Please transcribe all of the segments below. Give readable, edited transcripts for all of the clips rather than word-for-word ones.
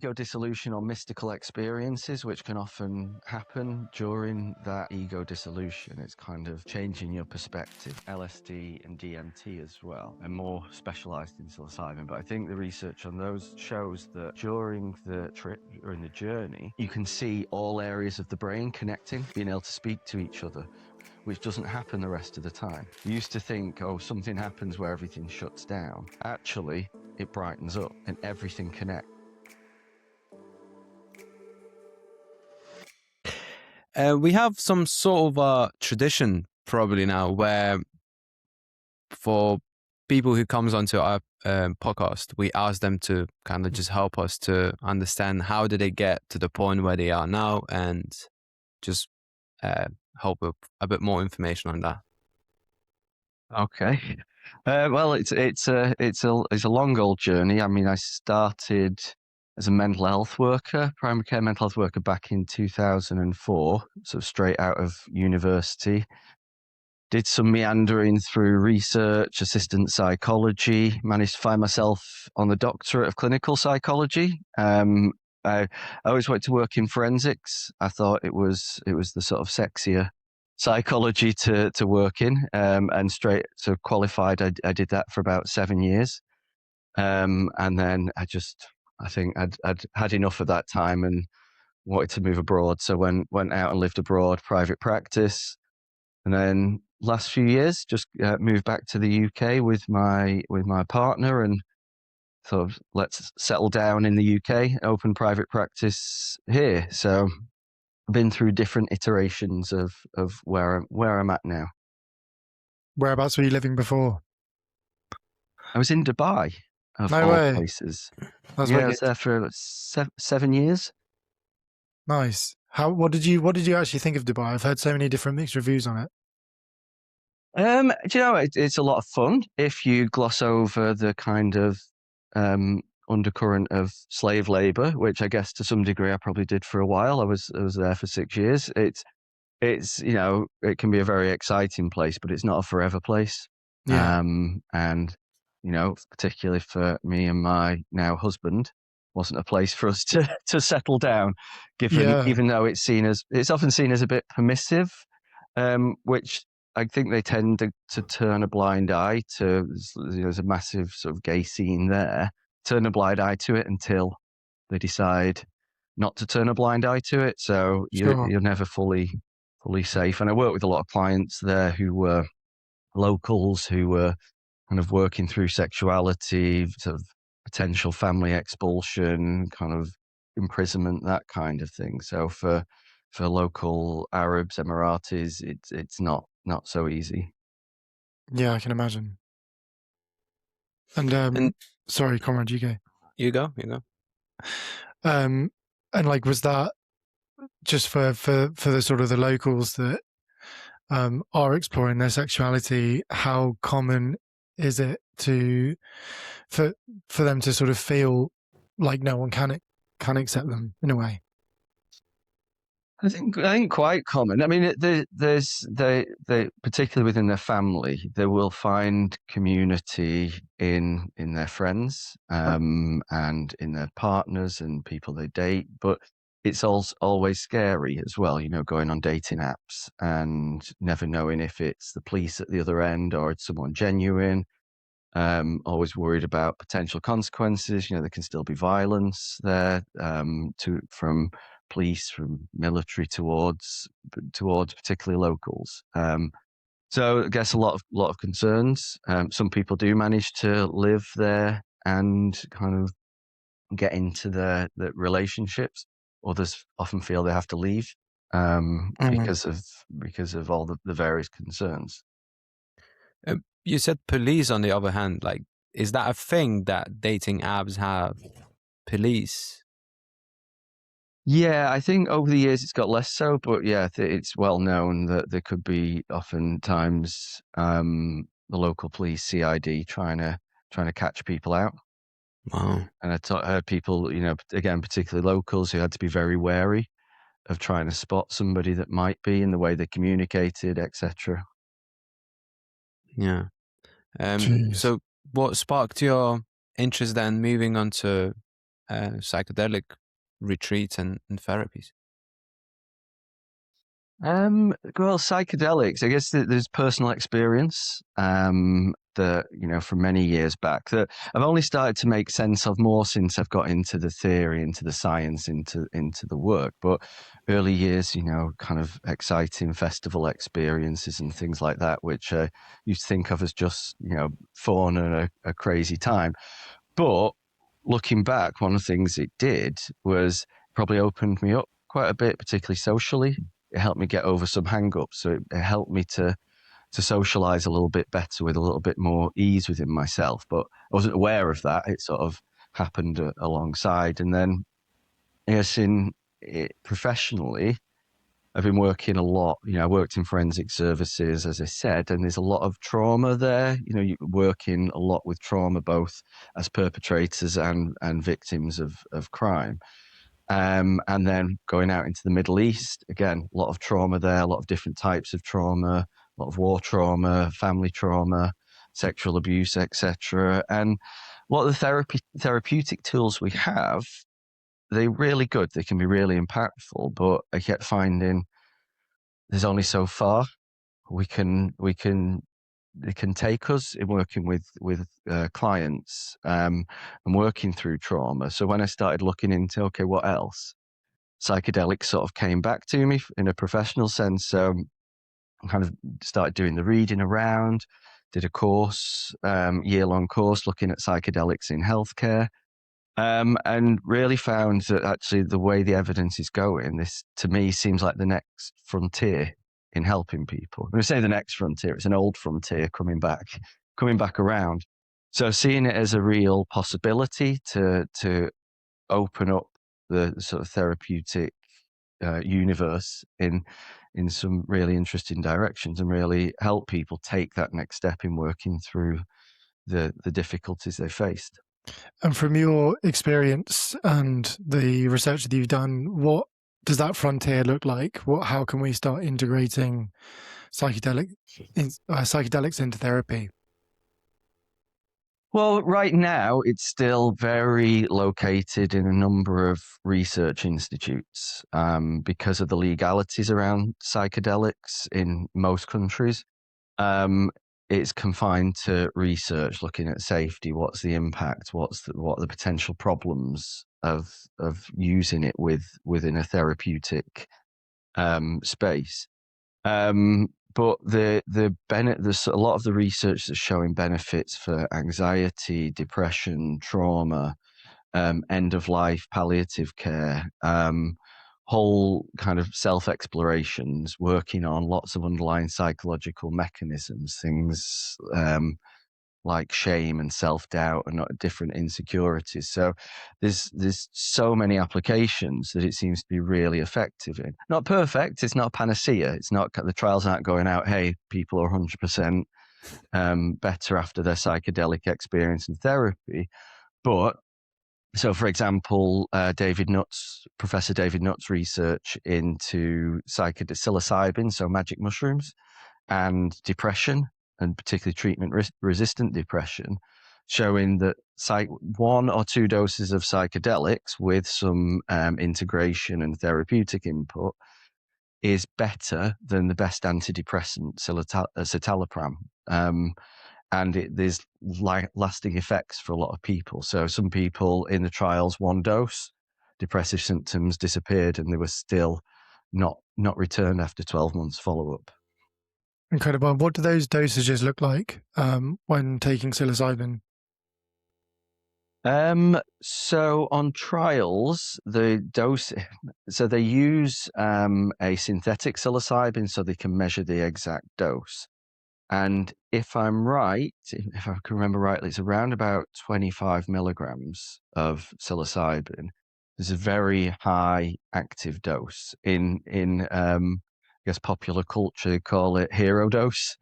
ego dissolution or mystical experiences, which can often happen during that ego dissolution. It's kind of changing your perspective. LSD and DMT as well, and more specialised in psilocybin. But I think the research on those shows that during the trip, during the journey, you can see all areas of the brain connecting, being able to speak to each other, which doesn't happen the rest of the time. You used to think, oh, something happens where everything shuts down. Actually, it brightens up and everything connects. We have some sort of a tradition probably now where for people who comes onto our podcast, we ask them to kind of just help us to understand how did they get to the point where they are now, and just help with a bit more information on that. Okay. Well, it's a long old journey. I mean, I started as a mental health worker, primary care mental health worker, back in 2004, sort of straight out of university. Did some meandering through research, assistant psychology, managed to find myself on the doctorate of clinical psychology. I always wanted to work in forensics. I thought it was the sort of sexier psychology to work in, and straight so qualified. I did that for about 7 years, and then I think I'd had enough of that time and wanted to move abroad. So went out and lived abroad, private practice, and then last few years just moved back to the UK with my partner, and sort of let's settle down in the UK, open private practice here. So I've been through different iterations of where I'm at now. Whereabouts were you living before? I was in Dubai, of No all way. places. That's Yeah, I wicked. was there for 7 years. Nice. What did you actually think of Dubai? I've heard so many different mixed reviews on it. Do you know, it's a lot of fun if you gloss over the kind of undercurrent of slave labor, which I guess to some degree I probably did for a while. I was there for 6 years. It's you know, it can be a very exciting place, but it's not a forever place. Yeah. And you know, particularly for me and my now husband, wasn't a place for us to settle down, even though it's often seen as a bit permissive, which I think they tend to turn a blind eye to. There's a massive sort of gay scene there. Turn a blind eye to it until they decide not to turn a blind eye to it. So you're never fully safe. And I work with a lot of clients there who were locals, who were kind of working through sexuality, sort of potential family expulsion, kind of imprisonment, that kind of thing. So for local Arabs, Emiratis, it's not so easy. Yeah, I can imagine. And sorry, Conrad, you go. You go. And like, was that just for the sort of the locals that are exploring their sexuality? How common is it for them to sort of feel like no one can accept them in a way? I think quite common. I mean, there's particularly within their family, they will find community in their friends, and in their partners and people they date. But it's also always scary as well, you know, going on dating apps and never knowing if it's the police at the other end or it's someone genuine. Always worried about potential consequences. You know, there can still be violence there, from police, from military towards particularly locals. So I guess a lot of concerns. Some people do manage to live there and kind of get into the relationships. Others often feel they have to leave, because of all the various concerns. You said police, on the other hand. Like, is that a thing that dating apps have? Police? Yeah, I think over the years it's got less so, but yeah, it's well known that there could be oftentimes the local police, CID, trying to catch people out. Wow. And I heard people, you know, again, particularly locals, who had to be very wary of trying to spot somebody that might be in the way they communicated, etc. Yeah. Jeez. So what sparked your interest then moving on to psychedelic retreats and therapies? Well, psychedelics, I guess there's personal experience that, from many years back that I've only started to make sense of more since I've got into the theory, into the science, into the work. But early years, kind of exciting festival experiences and things like that, which I used to think of as just, fun and a crazy time. But looking back, one of the things it did was probably opened me up quite a bit, particularly socially. It helped me get over some hang-ups. So it helped me to socialize a little bit better with a little bit more ease within myself. But I wasn't aware of that. It sort of happened alongside. And then, yes, professionally, I've been working a lot. I worked in forensic services, as I said, and there's a lot of trauma there. You're working a lot with trauma, both as perpetrators and victims of crime. And then going out into the Middle East, again, a lot of trauma there, a lot of different types of trauma, a lot of war trauma, family trauma, sexual abuse, etc. And a lot of the therapeutic tools we have, they're really good. They can be really impactful, but I kept finding there's only so far they can take us in working with clients and working through trauma. So when I started looking into, okay, what else? Psychedelics sort of came back to me in a professional sense. So I kind of started doing the reading around, did a course, year-long course looking at psychedelics in healthcare, and really found that actually the way the evidence is going, this to me seems like the next frontier in helping people. When I say the next frontier, it's an old frontier coming back around. So seeing it as a real possibility to open up the sort of therapeutic universe in some really interesting directions and really help people take that next step in working through the difficulties they faced. And from your experience and the research that you've done, what does that frontier look like? How can we start integrating psychedelics into therapy? Well, right now, it's still very located in a number of research institutes because of the legalities around psychedelics in most countries. It's confined to research, looking at safety. What's the impact? What are the potential problems of using it within a therapeutic space? But there's a lot of the research that's showing benefits for anxiety, depression, trauma, end of life, palliative care, whole kind of self-explorations, working on lots of underlying psychological mechanisms, things like shame and self-doubt and different insecurities. So there's so many applications that it seems to be really effective in. Not perfect, it's not a panacea. It's not, the trials aren't going out, hey, people are 100% better after their psychedelic experience and therapy. But so, for example, Professor David Nutt's research into psilocybin, so magic mushrooms, and depression, and particularly treatment-resistant depression, showing that 1 or 2 doses of psychedelics with some integration and therapeutic input is better than the best antidepressant, citalopram. And there's lasting effects for a lot of people. So some people in the trials, 1 dose, depressive symptoms disappeared and they were still not returned after 12 months follow-up. Incredible. What do those dosages look like when taking psilocybin? So on trials, the dose, so they use a synthetic psilocybin so they can measure the exact dose. And if I can remember rightly, it's around about 25 milligrams of psilocybin. There's a very high active dose in I guess popular culture, they call it hero dose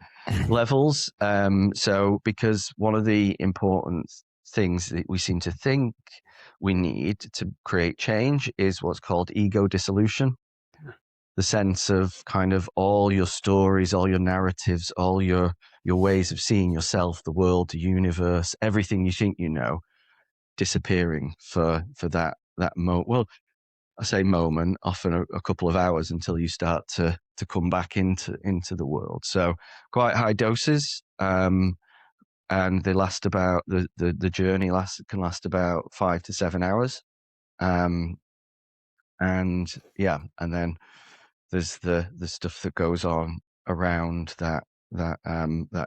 levels. So because one of the important things that we seem to think we need to create change is what's called ego dissolution. The sense of kind of all your stories, all your narratives, all your ways of seeing yourself, the world, the universe, everything you think you know, disappearing for that moment. Well, I say moment, often a couple of hours until you start to come back into the world. So quite high doses, and they last about the journey can last about 5 to 7 hours, and then there's the stuff that goes on around that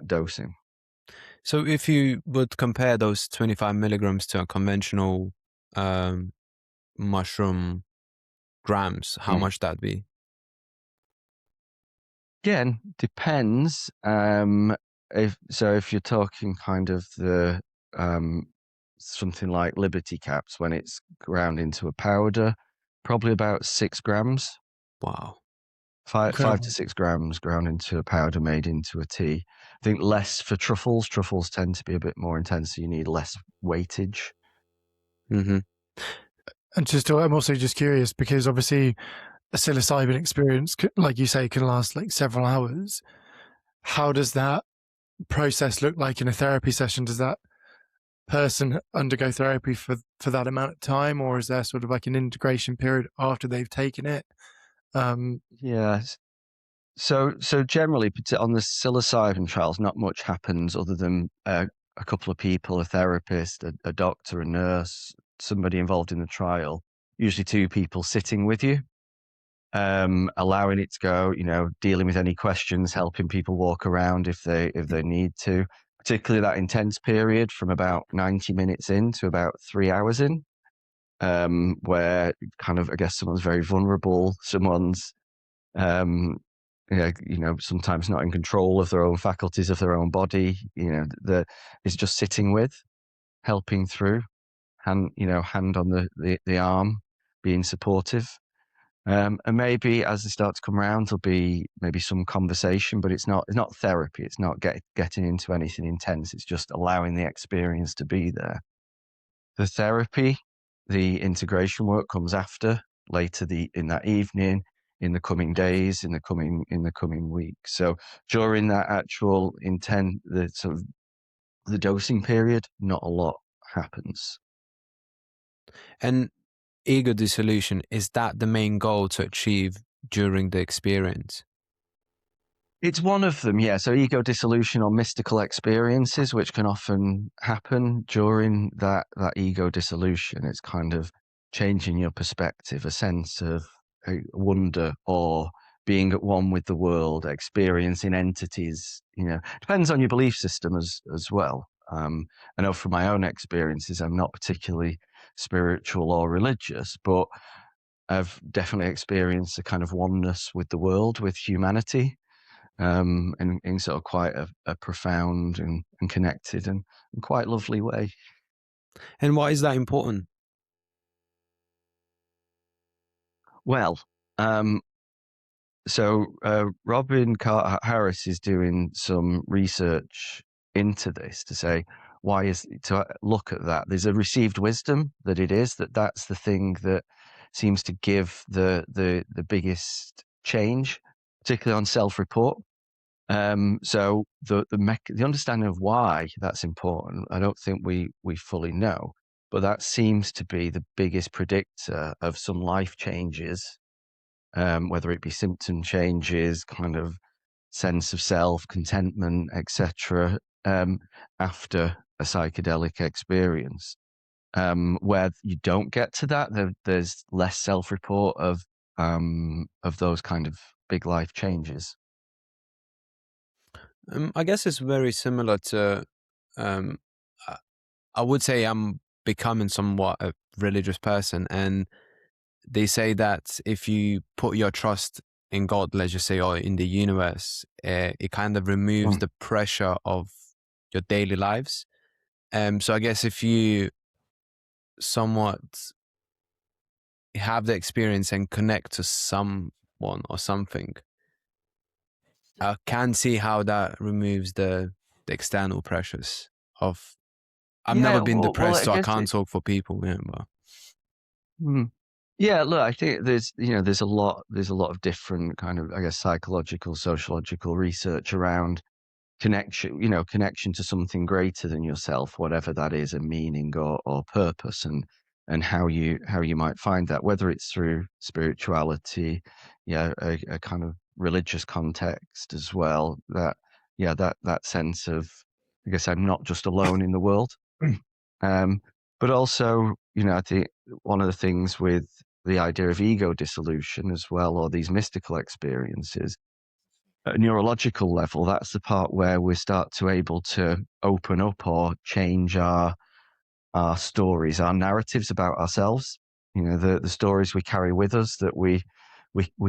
dosing. So if you would compare those 25 milligrams to a conventional mushroom grams, how much that'd be? Again, depends. If you're talking kind of the something like Liberty Caps, when it's ground into a powder, probably about 6 grams. Wow. 5 to 6 grams ground into a powder made into a tea. I think less for truffles. Truffles tend to be a bit more intense, so you need less weightage. Mm-hmm. And I'm also just curious, because obviously a psilocybin experience, like you say, can last like several hours. How does that process look like in a therapy session? Does that person undergo therapy for that amount of time, or is there sort of like an integration period after they've taken it? Yes. So generally, on the psilocybin trials, not much happens other than a couple of people, a therapist, a doctor, a nurse, somebody involved in the trial, usually 2 people sitting with you, allowing it to go, dealing with any questions, helping people walk around if they need to, particularly that intense period from about 90 minutes in to about 3 hours in, where kind of, I guess, someone's very vulnerable, someone's sometimes not in control of their own faculties of their own body, is just sitting with, helping through, hand on the arm, being supportive. And maybe as they start to come around, there'll be maybe some conversation, but it's not therapy. It's not getting into anything intense. It's just allowing the experience to be there. The therapy, the integration work comes after, later in that evening, in the coming days, in the coming week. So during that actual the dosing period, not a lot happens. And ego dissolution, is that the main goal to achieve during the experience? It's one of them, yeah. So ego dissolution or mystical experiences, which can often happen during that ego dissolution. It's kind of changing your perspective, a sense of wonder or being at one with the world, experiencing entities. Depends on your belief system as well. I know from my own experiences, I'm not particularly spiritual or religious, but I've definitely experienced a kind of oneness with the world, with humanity. In sort of quite a profound and connected and quite lovely way. And why is that important? Well, Robin Carter Harris is doing some research into this to say to look at that. There's a received wisdom that that's the thing that seems to give the biggest change, particularly on self-report. So the understanding of why that's important, I don't think we fully know, but that seems to be the biggest predictor of some life changes, whether it be symptom changes, kind of sense of self, contentment, etc., after a psychedelic experience. Where you don't get to that, there's less self-report of those kind of big life changes. I guess it's very similar to, I would say I'm becoming somewhat a religious person, and they say that if you put your trust in God, let's just say, or in the universe, it kind of removes the pressure of your daily lives. So I guess if you somewhat have the experience and connect to someone or something, I can see how that removes the external pressures of. I've never been depressed, so I can't talk for people. Yeah, but. Yeah, look, I think there's a lot of different kind of, I guess, psychological, sociological research around connection to something greater than yourself, whatever that is, a meaning or purpose, and how you might find that, whether it's through spirituality, a kind of religious context as well. That sense of, I guess, I'm not just alone in the world. But also, I think one of the things with the idea of ego dissolution as well, or these mystical experiences, at a neurological level, that's the part where we start to able to open up or change our stories, our narratives about ourselves. The stories we carry with us, that we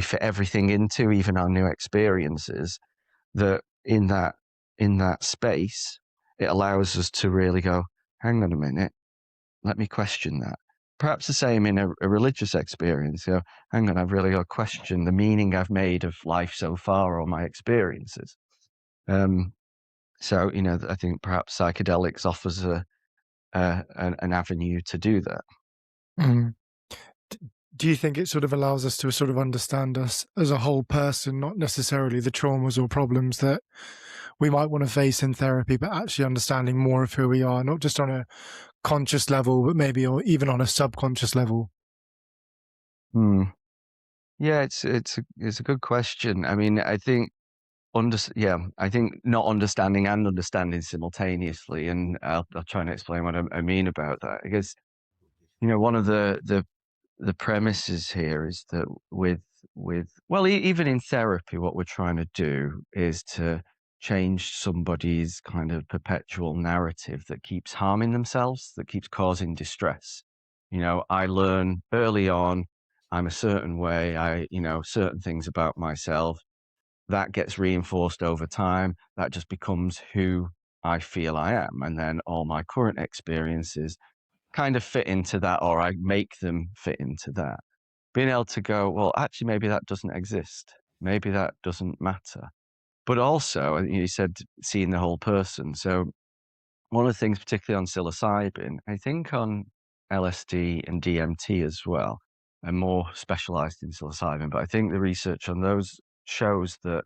fit everything into, even our new experiences. That in that space, it allows us to really go, hang on a minute, let me question that. Perhaps the same in a religious experience. Hang on, I've really got to question the meaning I've made of life so far, or my experiences. So, I think perhaps psychedelics offers an avenue to do that. Mm. Do you think it sort of allows us to sort of understand us as a whole person, not necessarily the traumas or problems that we might want to face in therapy, but actually understanding more of who we are, not just on a conscious level, but maybe or even on a subconscious level? Yeah, it's a good question. I mean, I think I think not understanding and understanding simultaneously, and I'll try and explain what I mean about that. I guess one of the premises here is that even in therapy, what we're trying to do is to change somebody's kind of perpetual narrative that keeps harming themselves, that keeps causing distress. I learn early on, I'm a certain way, certain things about myself. That gets reinforced over time. That just becomes who I feel I am. And then all my current experiences kind of fit into that, or I make them fit into that. Being able to go, well, actually, maybe that doesn't exist. Maybe that doesn't matter. But also, you said seeing the whole person. So one of the things, particularly on psilocybin, I think on LSD and DMT as well, I'm more specialized in psilocybin, but I think the research on those shows that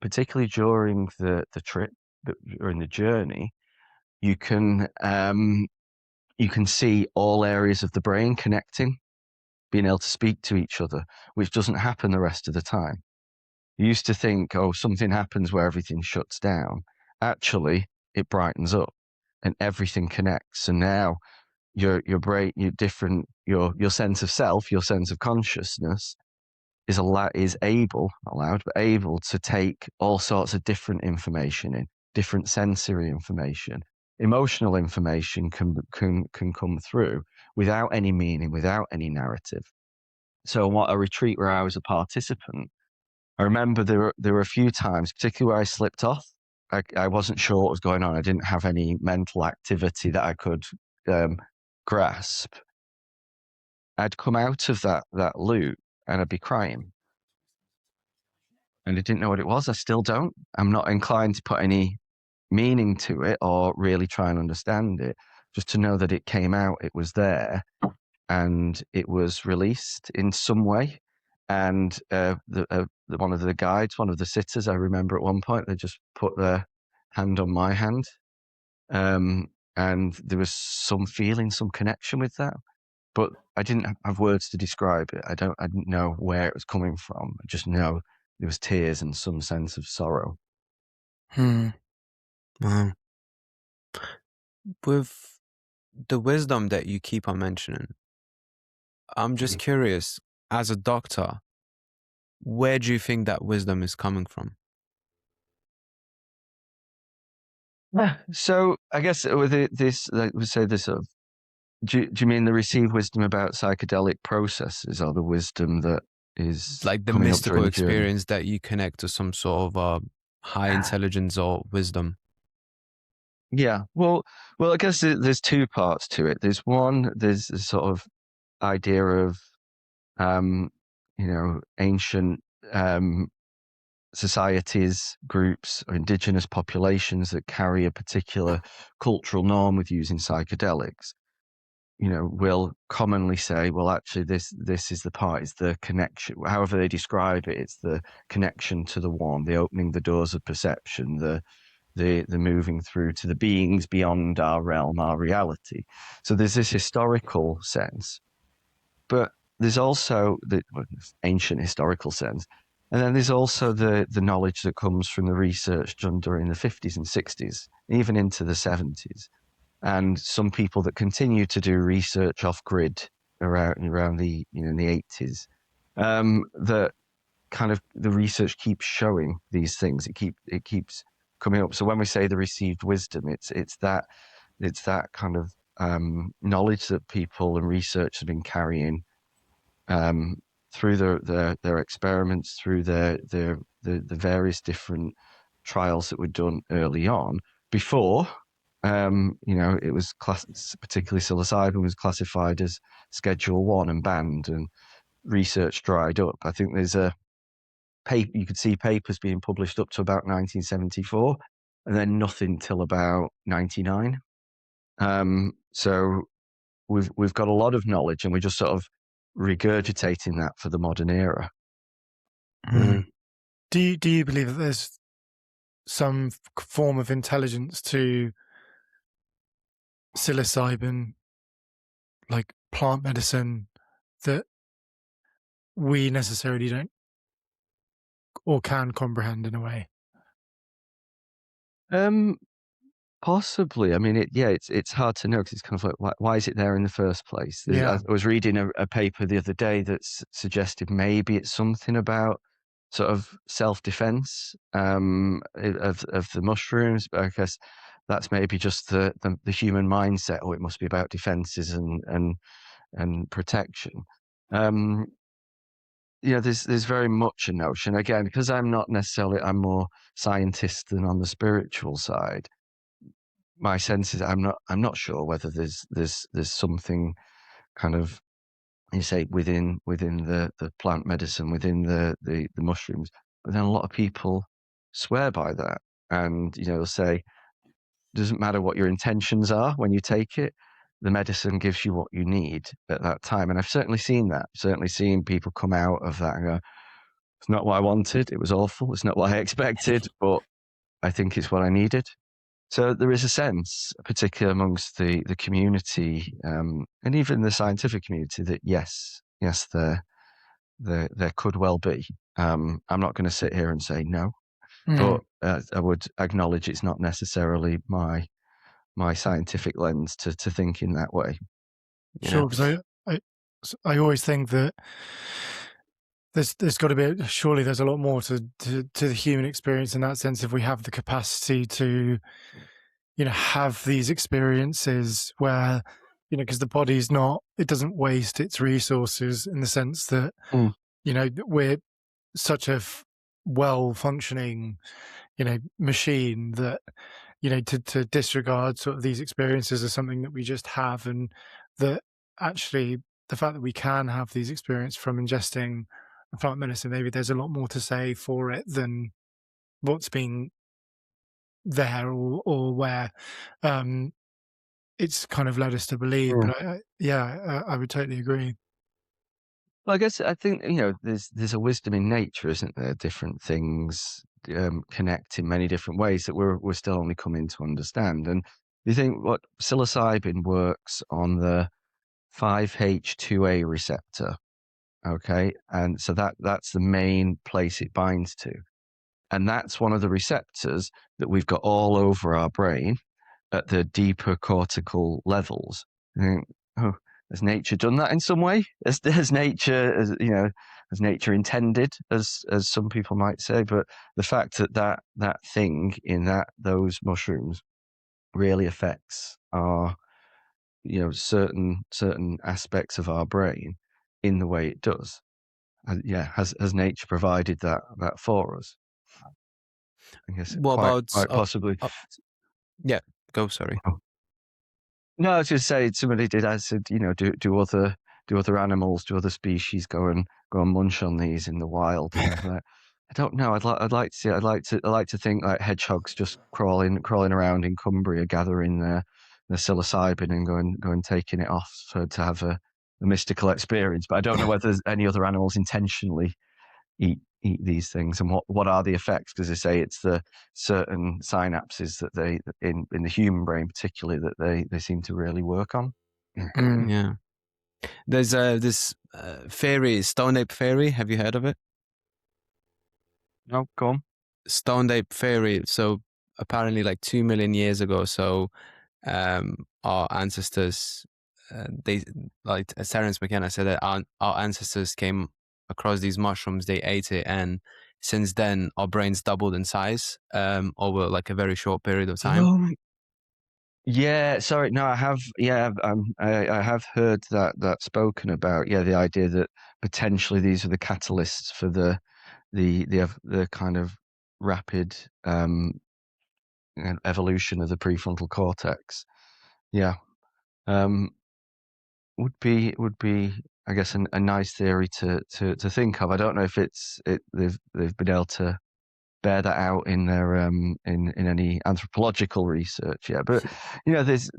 particularly during the trip or in the journey, you can see all areas of the brain connecting, being able to speak to each other, which doesn't happen the rest of the time. You used to think, oh, something happens where everything shuts down. Actually, it brightens up and everything connects. And now your brain, your sense of self, your sense of consciousness is able to take all sorts of different information in, different sensory information. Emotional information can come through without any meaning, without any narrative. So what a retreat where I was a participant, I remember there were a few times, particularly where I slipped off. I wasn't sure what was going on. I didn't have any mental activity that I could grasp. I'd come out of that loop and I'd be crying. And I didn't know what it was. I still don't. I'm not inclined to put any meaning to it or really try and understand it. Just to know that it came out, it was there, and it was released in some way. And one of the guides, one of the sitters, I remember at one point, they just put their hand on my hand. And there was some feeling, some connection with that. But I didn't have words to describe it. I didn't know where it was coming from. I just know there was tears and some sense of sorrow. Wow. With the wisdom that you keep on mentioning, I'm just curious, as a doctor, where do you think that wisdom is coming from? So I guess with this, like we say, this sort of, do you mean the received wisdom about psychedelic processes, or the wisdom that is like the coming mystical up during experience that you connect to some sort of high intelligence or wisdom? Yeah, well, I guess there's two parts to it. There's a sort of idea of, ancient societies, groups, or indigenous populations that carry a particular cultural norm with using psychedelics. will commonly say, well, actually, this is the part, it's the connection. However they describe it, it's the connection to the one, the opening the doors of perception, the moving through to the beings beyond our realm, our reality. So there's this historical sense, but there's also the ancient historical sense. And then there's also the knowledge that comes from the research done during the 50s and 60s, even into the 70s. And some people that continue to do research off grid around the in the 80s, that kind of the research keeps showing these things. It keeps coming up. So when we say the received wisdom, it's that kind of knowledge that people and research have been carrying through their experiments, through the various different trials that were done early on before. It was particularly psilocybin was classified as Schedule 1 and banned, and research dried up. I think there's a paper, you could see papers being published up to about 1974, and then nothing till about 99. So we've got a lot of knowledge, and we're just sort of regurgitating that for the modern era. Do you believe that there's some form of intelligence to psilocybin, like plant medicine, that we necessarily don't or can comprehend in a way? Possibly. I mean, it's hard to know, because it's kind of like, why is it there in the first place? Yeah. I was reading a paper the other day that suggested maybe it's something about sort of self-defense of the mushrooms, but I guess that's maybe just the human mindset. Oh, it must be about defenses and protection. There's very much a notion, again, because I'm more scientist than on the spiritual side. My sense is I'm not sure whether there's something kind of, you say, within the plant medicine, within the mushrooms, but then a lot of people swear by that, and they'll say it doesn't matter what your intentions are when you take it, the medicine gives you what you need at that time. And I've certainly seen that. Certainly seen people come out of that and go, it's not what I wanted, it was awful, it's not what I expected, but I think it's what I needed. So there is a sense, particularly amongst the community, and even the scientific community, that yes, there could well be. I'm not going to sit here and say no, but I would acknowledge it's not necessarily my scientific lens to think in that way. Sure, because I always think that there's got to be, surely there's a lot more to the human experience in that sense, if we have the capacity to have these experiences where because the body's it doesn't waste its resources, in the sense that we're such a well functioning machine that to disregard sort of these experiences as something that we just have, and that actually the fact that we can have these experiences from ingesting a plant medicine, maybe there's a lot more to say for it than what's being there or where it's kind of led us to believe. But I would totally agree. Well, I think there's a wisdom in nature, isn't there? Different things connect in many different ways that we're still only coming to understand. And you think what psilocybin works on the 5H2A receptor, okay, and so that's the main place it binds to, and that's one of the receptors that we've got all over our brain at the deeper cortical levels. You think, oh, has nature done that in some way? Has nature, has nature intended, as some people might say? But the fact that thing in those mushrooms really affects our, certain aspects of our brain in the way it does. Has nature provided that for us? I guess quite possibly. Yeah, go. Sorry. No, I was just saying, somebody did. I said, do other animals, do other species go and munch on these in the wild? And I was like, I don't know. I'd like to see. I'd like to think like hedgehogs just crawling around in Cumbria, gathering psilocybin and go and taking it off to have a mystical experience. But I don't know whether there's any other animals intentionally eat these things, and what are the effects, because they say it's the certain synapses that they in the human brain particularly that they seem to really work on. Yeah. There's this fairy, Stone Ape Fairy. Have you heard of it? No, go on. Stone Ape Fairy. So apparently, like 2 million years ago, so our ancestors, they, like as Terence McKenna said, that our ancestors came across these mushrooms, they ate it, and since then our brains doubled in size over like a very short period of time. Oh, yeah, sorry. No, I have. Yeah, I have heard that spoken about. Yeah, the idea that potentially these are the catalysts for the kind of rapid evolution of the prefrontal cortex. Yeah, um, would be I guess a nice theory to think of. I don't know if they've been able to bear that out in their in any anthropological research yet. But there's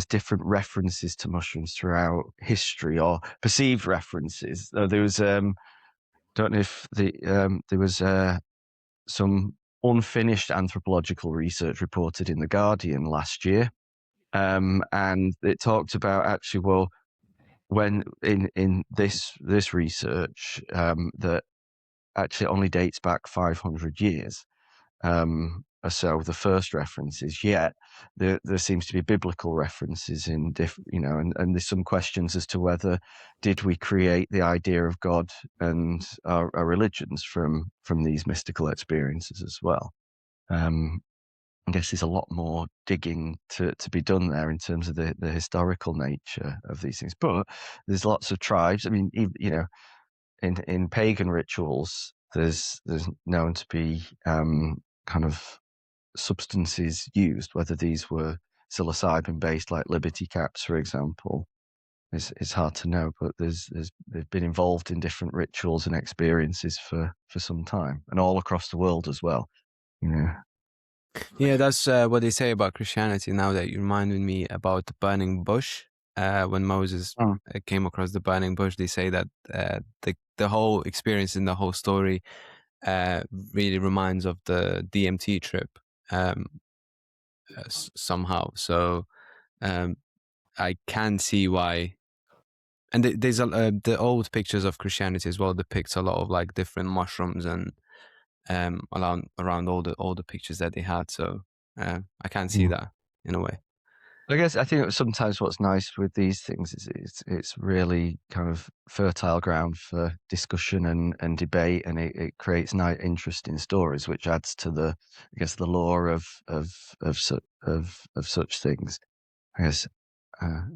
different references to mushrooms throughout history, or perceived references. There was don't know if there was some unfinished anthropological research reported in The Guardian last year, and it talked about actually, well, when in this research that actually only dates back 500 years or so, the first references, yet there seems to be biblical references in different, and there's some questions as to whether did we create the idea of God and our religions from these mystical experiences as well. I guess there's a lot more digging to be done there in terms of the historical nature of these things, but there's lots of tribes. I mean, in pagan rituals, there's known to be kind of substances used, whether these were psilocybin based, like liberty caps, for example. It's hard to know, but they've been involved in different rituals and experiences for some time, and all across the world as well. Yeah, that's what they say about Christianity. Now that you reminded me about the burning bush, when Moses came across the burning bush, they say that the whole experience and the whole story really reminds of the DMT trip somehow. So I can see why. And there's the old pictures of Christianity as well depicts a lot of like different mushrooms and around all the pictures that they had. So I can see that in a way. I guess I think sometimes what's nice with these things is it's really kind of fertile ground for discussion and debate, and it creates nice, interesting stories, which adds to the lore of such things. I guess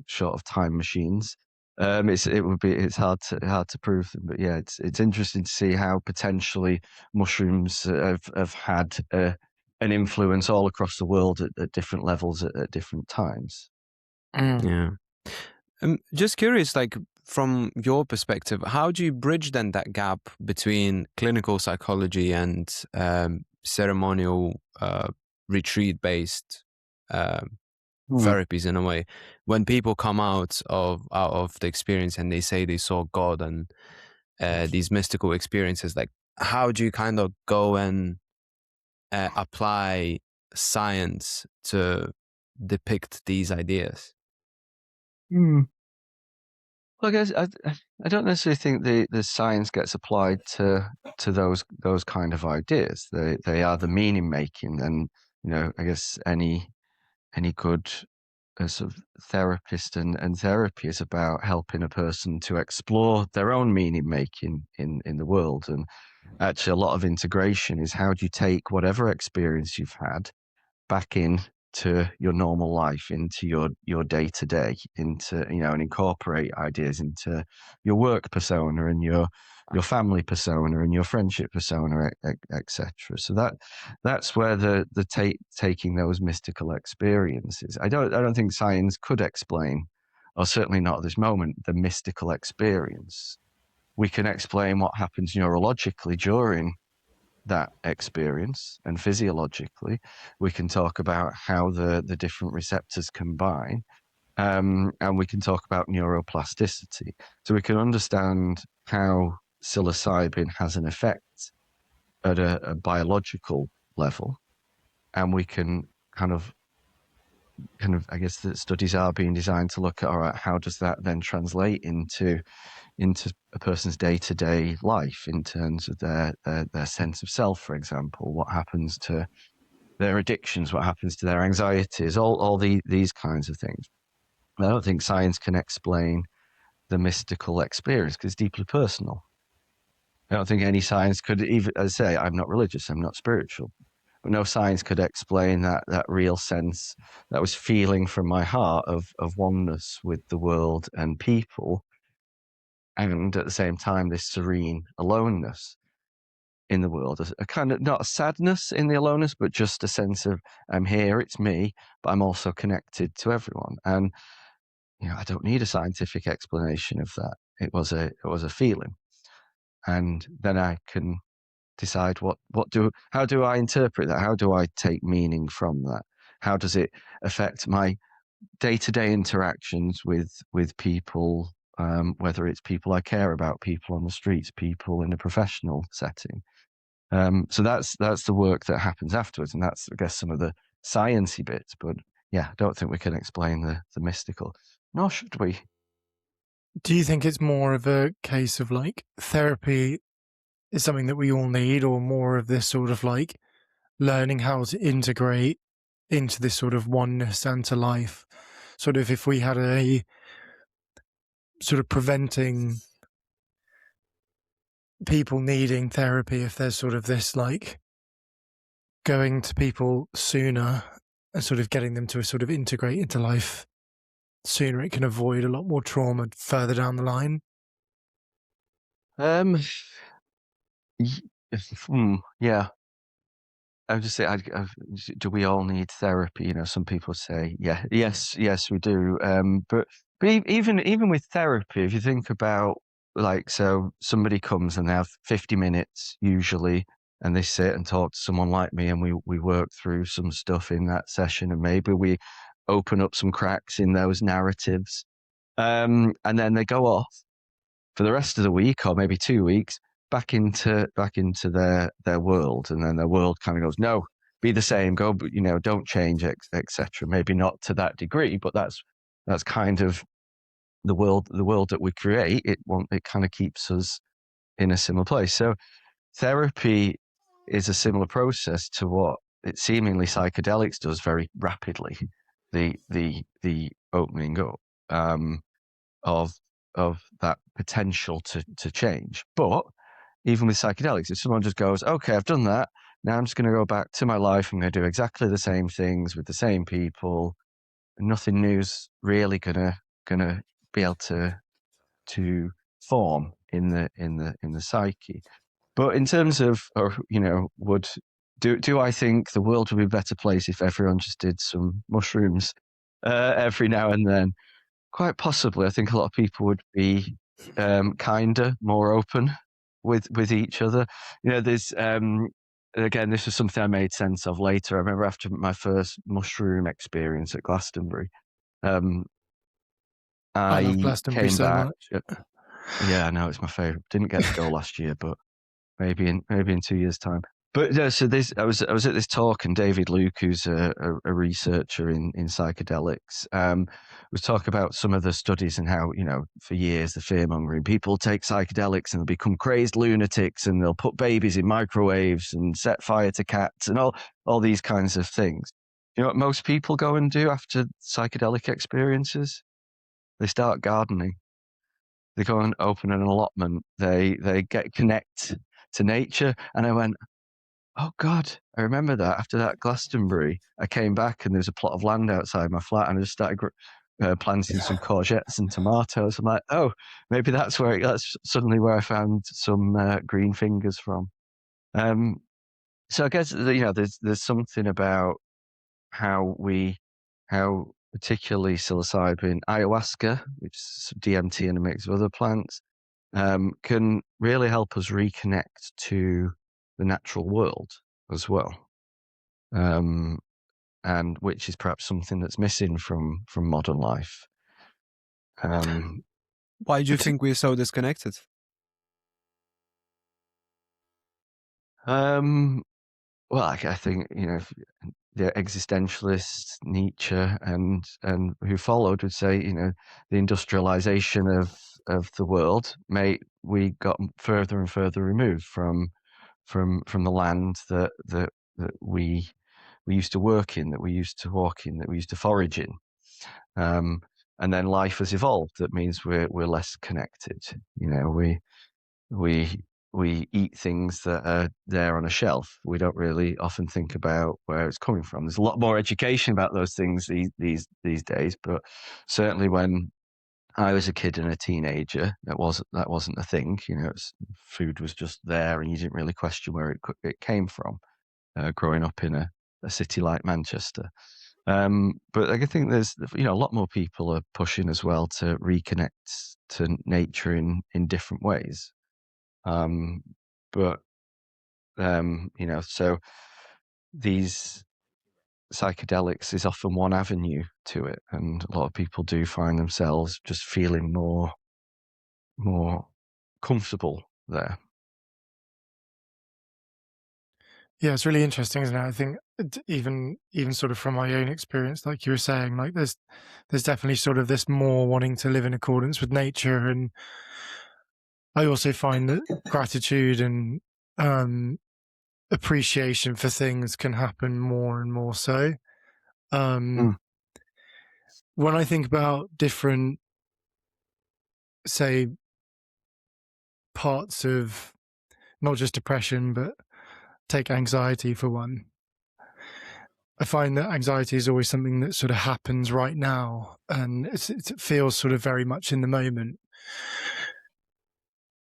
short of time machines, it's hard to prove them, but yeah, it's interesting to see how potentially mushrooms have had an influence all across the world at different levels at different times. Yeah. Just curious, like from your perspective, how do you bridge then that gap between clinical psychology and ceremonial retreat-based therapies in a way? When people come out of the experience and they say they saw God and these mystical experiences, like how do you kind of go and apply science to depict these ideas? Well, I guess I don't necessarily think the science gets applied to those kind of ideas. They are the meaning making, and I guess any good sort of therapist and therapy is about helping a person to explore their own meaning making in the world. And actually, a lot of integration is how do you take whatever experience you've had back in to your normal life, into your day-to-day, into and incorporate ideas into your work persona and your family persona and your friendship persona, etc. So that's where the taking those mystical experiences. I don't think science could explain, or certainly not at this moment, the mystical experience. We can explain what happens neurologically during that experience, and physiologically we can talk about how the different receptors combine, and we can talk about neuroplasticity, so we can understand how psilocybin has an effect at a biological level, and we can kind of I guess the studies are being designed to look at, all right, how does that then translate into a person's day-to-day life in terms of their sense of self, for example. What happens to their addictions, what happens to their anxieties, all these kinds of things. I don't think science can explain the mystical experience because it's deeply personal. I don't think any science could, even, as I say, I'm not religious, I'm not spiritual, but no science could explain that real sense, that was feeling from my heart of oneness with the world and people, and at the same time this serene aloneness in the world, a kind of, not a sadness in the aloneness, but just a sense of, I'm here, it's me, but I'm also connected to everyone. And I don't need a scientific explanation of that. It was a feeling, and then I can decide how do I interpret that? How do I take meaning from that? How does it affect my day-to-day interactions with people, whether it's people I care about, people on the streets, people in a professional setting. So that's the work that happens afterwards, and that's, I guess, some of the sciencey bits. But yeah, I don't think we can explain the mystical, nor should we. Do you think it's more of a case of like therapy is something that we all need, or more of this sort of like learning how to integrate into this sort of oneness and to life? Sort of, if we had a sort of preventing people needing therapy, if there's sort of this like going to people sooner and sort of getting them to sort of integrate into life sooner, it can avoid a lot more trauma further down the line. Yeah. I would just say, do we all need therapy? Some people say, yes, we do. But even with therapy, if you think about, like, so somebody comes and they have 50 minutes usually, and they sit and talk to someone like me, and we work through some stuff in that session, and maybe we open up some cracks in those narratives, and then they go off for the rest of the week, or maybe 2 weeks, back into their world, and then their world kind of goes, no, be the same, go, don't change, etc. Maybe not to that degree, but that's kind of the world that we create. It kind of keeps us in a similar place. So therapy is a similar process to what it seemingly psychedelics does very rapidly, the opening up of that potential to change. But even with psychedelics, if someone just goes, okay, I've done that, now I'm just going to go back to my life, I'm going to do exactly the same things with the same people, nothing new's really gonna be able to form in the psyche. But in terms of, or do I think the world would be a better place if everyone just did some mushrooms every now and then? Quite possibly. I think a lot of people would be kinder, more open with each other. There's again, this was something I made sense of later. I remember after my first mushroom experience at Glastonbury, I love I Glastonbury came so back. much. Yeah, I know, it's my favorite. Didn't get to go last year, but maybe in 2 years' time. But no, so I was at this talk, and David Luke, who's a researcher in psychedelics, was talking about some of the studies and how, for years the fear-mongering, people take psychedelics and they'll become crazed lunatics, and they'll put babies in microwaves and set fire to cats and all these kinds of things. You know what most people go and do after psychedelic experiences? They start gardening. They go and open an allotment. They connect to nature. And I went, oh God, I remember that. After that Glastonbury, I came back and there was a plot of land outside my flat, and I just started planting some courgettes and tomatoes. I'm like, oh, maybe that's suddenly where I found some green fingers from. So I guess there's something about how particularly psilocybin, ayahuasca, which is DMT and a mix of other plants, can really help us reconnect to natural world as well, and which is perhaps something that's missing from modern life. Why do you think we're so disconnected? Well, I think, the existentialists, Nietzsche, and who followed would say, the industrialization of the world we got further and further removed from the land that we used to work in, that we used to walk in, that we used to forage in. And then life has evolved. That means we're less connected. We eat things that are there on a shelf. We don't really often think about where it's coming from. There's a lot more education about those things these days, but certainly when I was a kid and a teenager, that wasn't a thing. Food was just there, and you didn't really question where it came from. Growing up in a city like Manchester, but I think there's a lot more people are pushing as well to reconnect to nature in different ways. But so these psychedelics is often one avenue to it, and a lot of people do find themselves just feeling more comfortable there. Yeah, it's really interesting, isn't it? I think even sort of from my own experience, like you were saying, like there's definitely sort of this more wanting to live in accordance with nature, and I also find that gratitude and appreciation for things can happen more and more so. When I think about different, say, parts of not just depression, but take anxiety for one, I find that anxiety is always something that sort of happens right now, and it feels sort of very much in the moment.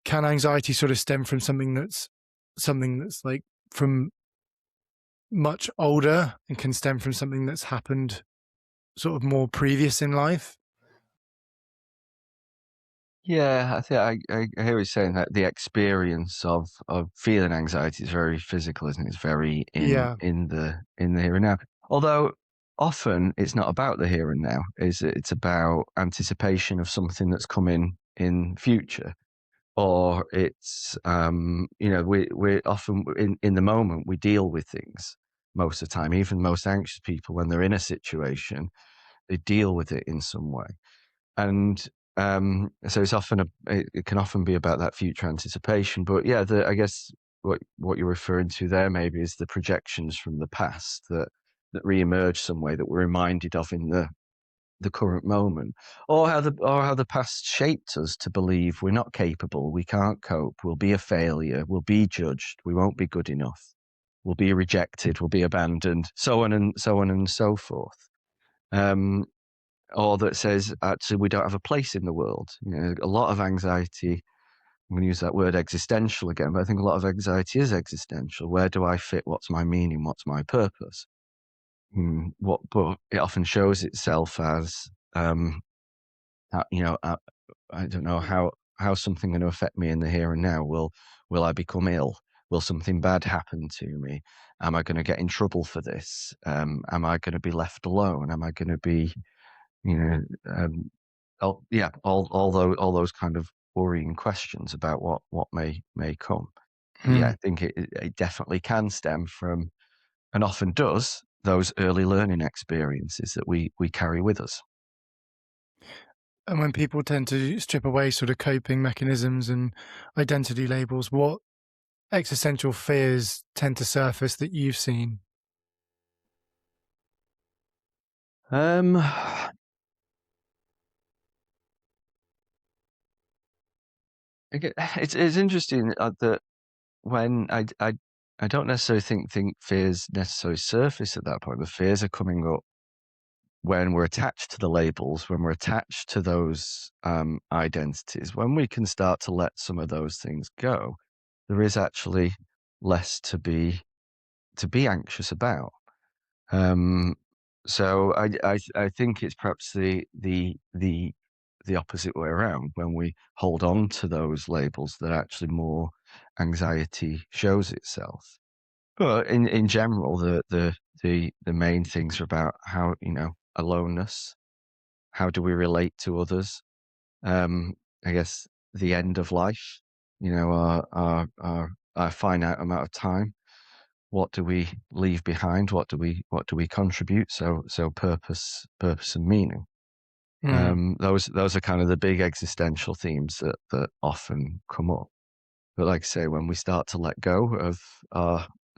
Can anxiety sort of stem from something that's like from much older, and can stem from something that's happened sort of more previous in life? Yeah, I think I hear you saying that the experience of feeling anxiety is very physical, isn't it? It's very Yeah. in the here and now. Although often it's not about the here and now. It's about anticipation of something that's coming in future, or it's we're often in the moment. We deal with things most of the time. Even most anxious people, when they're in a situation, they deal with it in some way. And so it can often be about that future anticipation. But yeah, I guess what you're referring to there maybe is the projections from the past that re-emerge some way, that we're reminded of in the current moment, or how the past shaped us to believe we're not capable, we can't cope, we'll be a failure, we'll be judged, we won't be good enough, we'll be rejected, we'll be abandoned, so on and so on and so forth. Or that says actually we don't have a place in the world. A lot of anxiety, I'm going to use that word existential again, but I think a lot of anxiety is existential. Where do I fit? What's my meaning? What's my purpose? But it often shows itself as, I don't know how something going to affect me in the here and now. Will I become ill? Will something bad happen to me? Am I going to get in trouble for this? Am I going to be left alone? Am I going to be all those kind of worrying questions about what may come. Yeah, I think it definitely can stem from, and often does, those early learning experiences that we carry with us. And when people tend to strip away sort of coping mechanisms and identity labels, what existential fears tend to surface that you've seen? It's interesting that when I don't necessarily think fears necessarily surface at that point. The fears are coming up when we're attached to the labels, when we're attached to those identities. When we can start to let some of those things go, there is actually less to be anxious about. So I think it's perhaps the opposite way around. When we hold on to those labels, they're actually more anxiety shows itself. But in general, the main things are about how, aloneness. How do we relate to others? I guess the end of life, our finite amount of time. What do we leave behind? What do we contribute? So purpose and meaning. Those are kind of the big existential themes that often come up. But like I say, when we start to let go of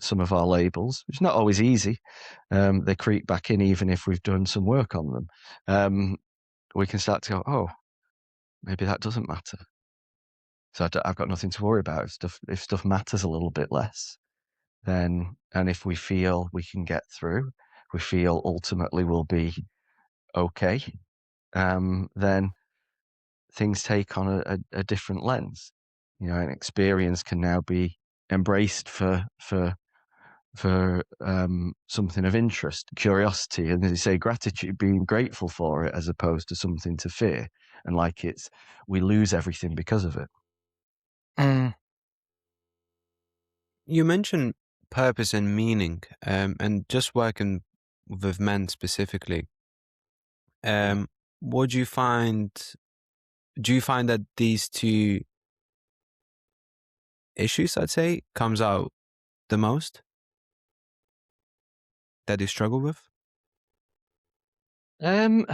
some of our labels, which is not always easy, they creep back in even if we've done some work on them. We can start to go, oh, maybe that doesn't matter. So I've got nothing to worry about. If stuff matters a little bit less, then, and if we feel we can get through, we feel ultimately we'll be okay, then things take on a different lens. An experience can now be embraced for something of interest, curiosity, and as you say, gratitude, being grateful for it, as opposed to something to fear. And like we lose everything because of it. You mentioned purpose and meaning, and just working with men specifically. What do you find? Do you find that these two issues, I'd say, comes out the most that you struggle with? I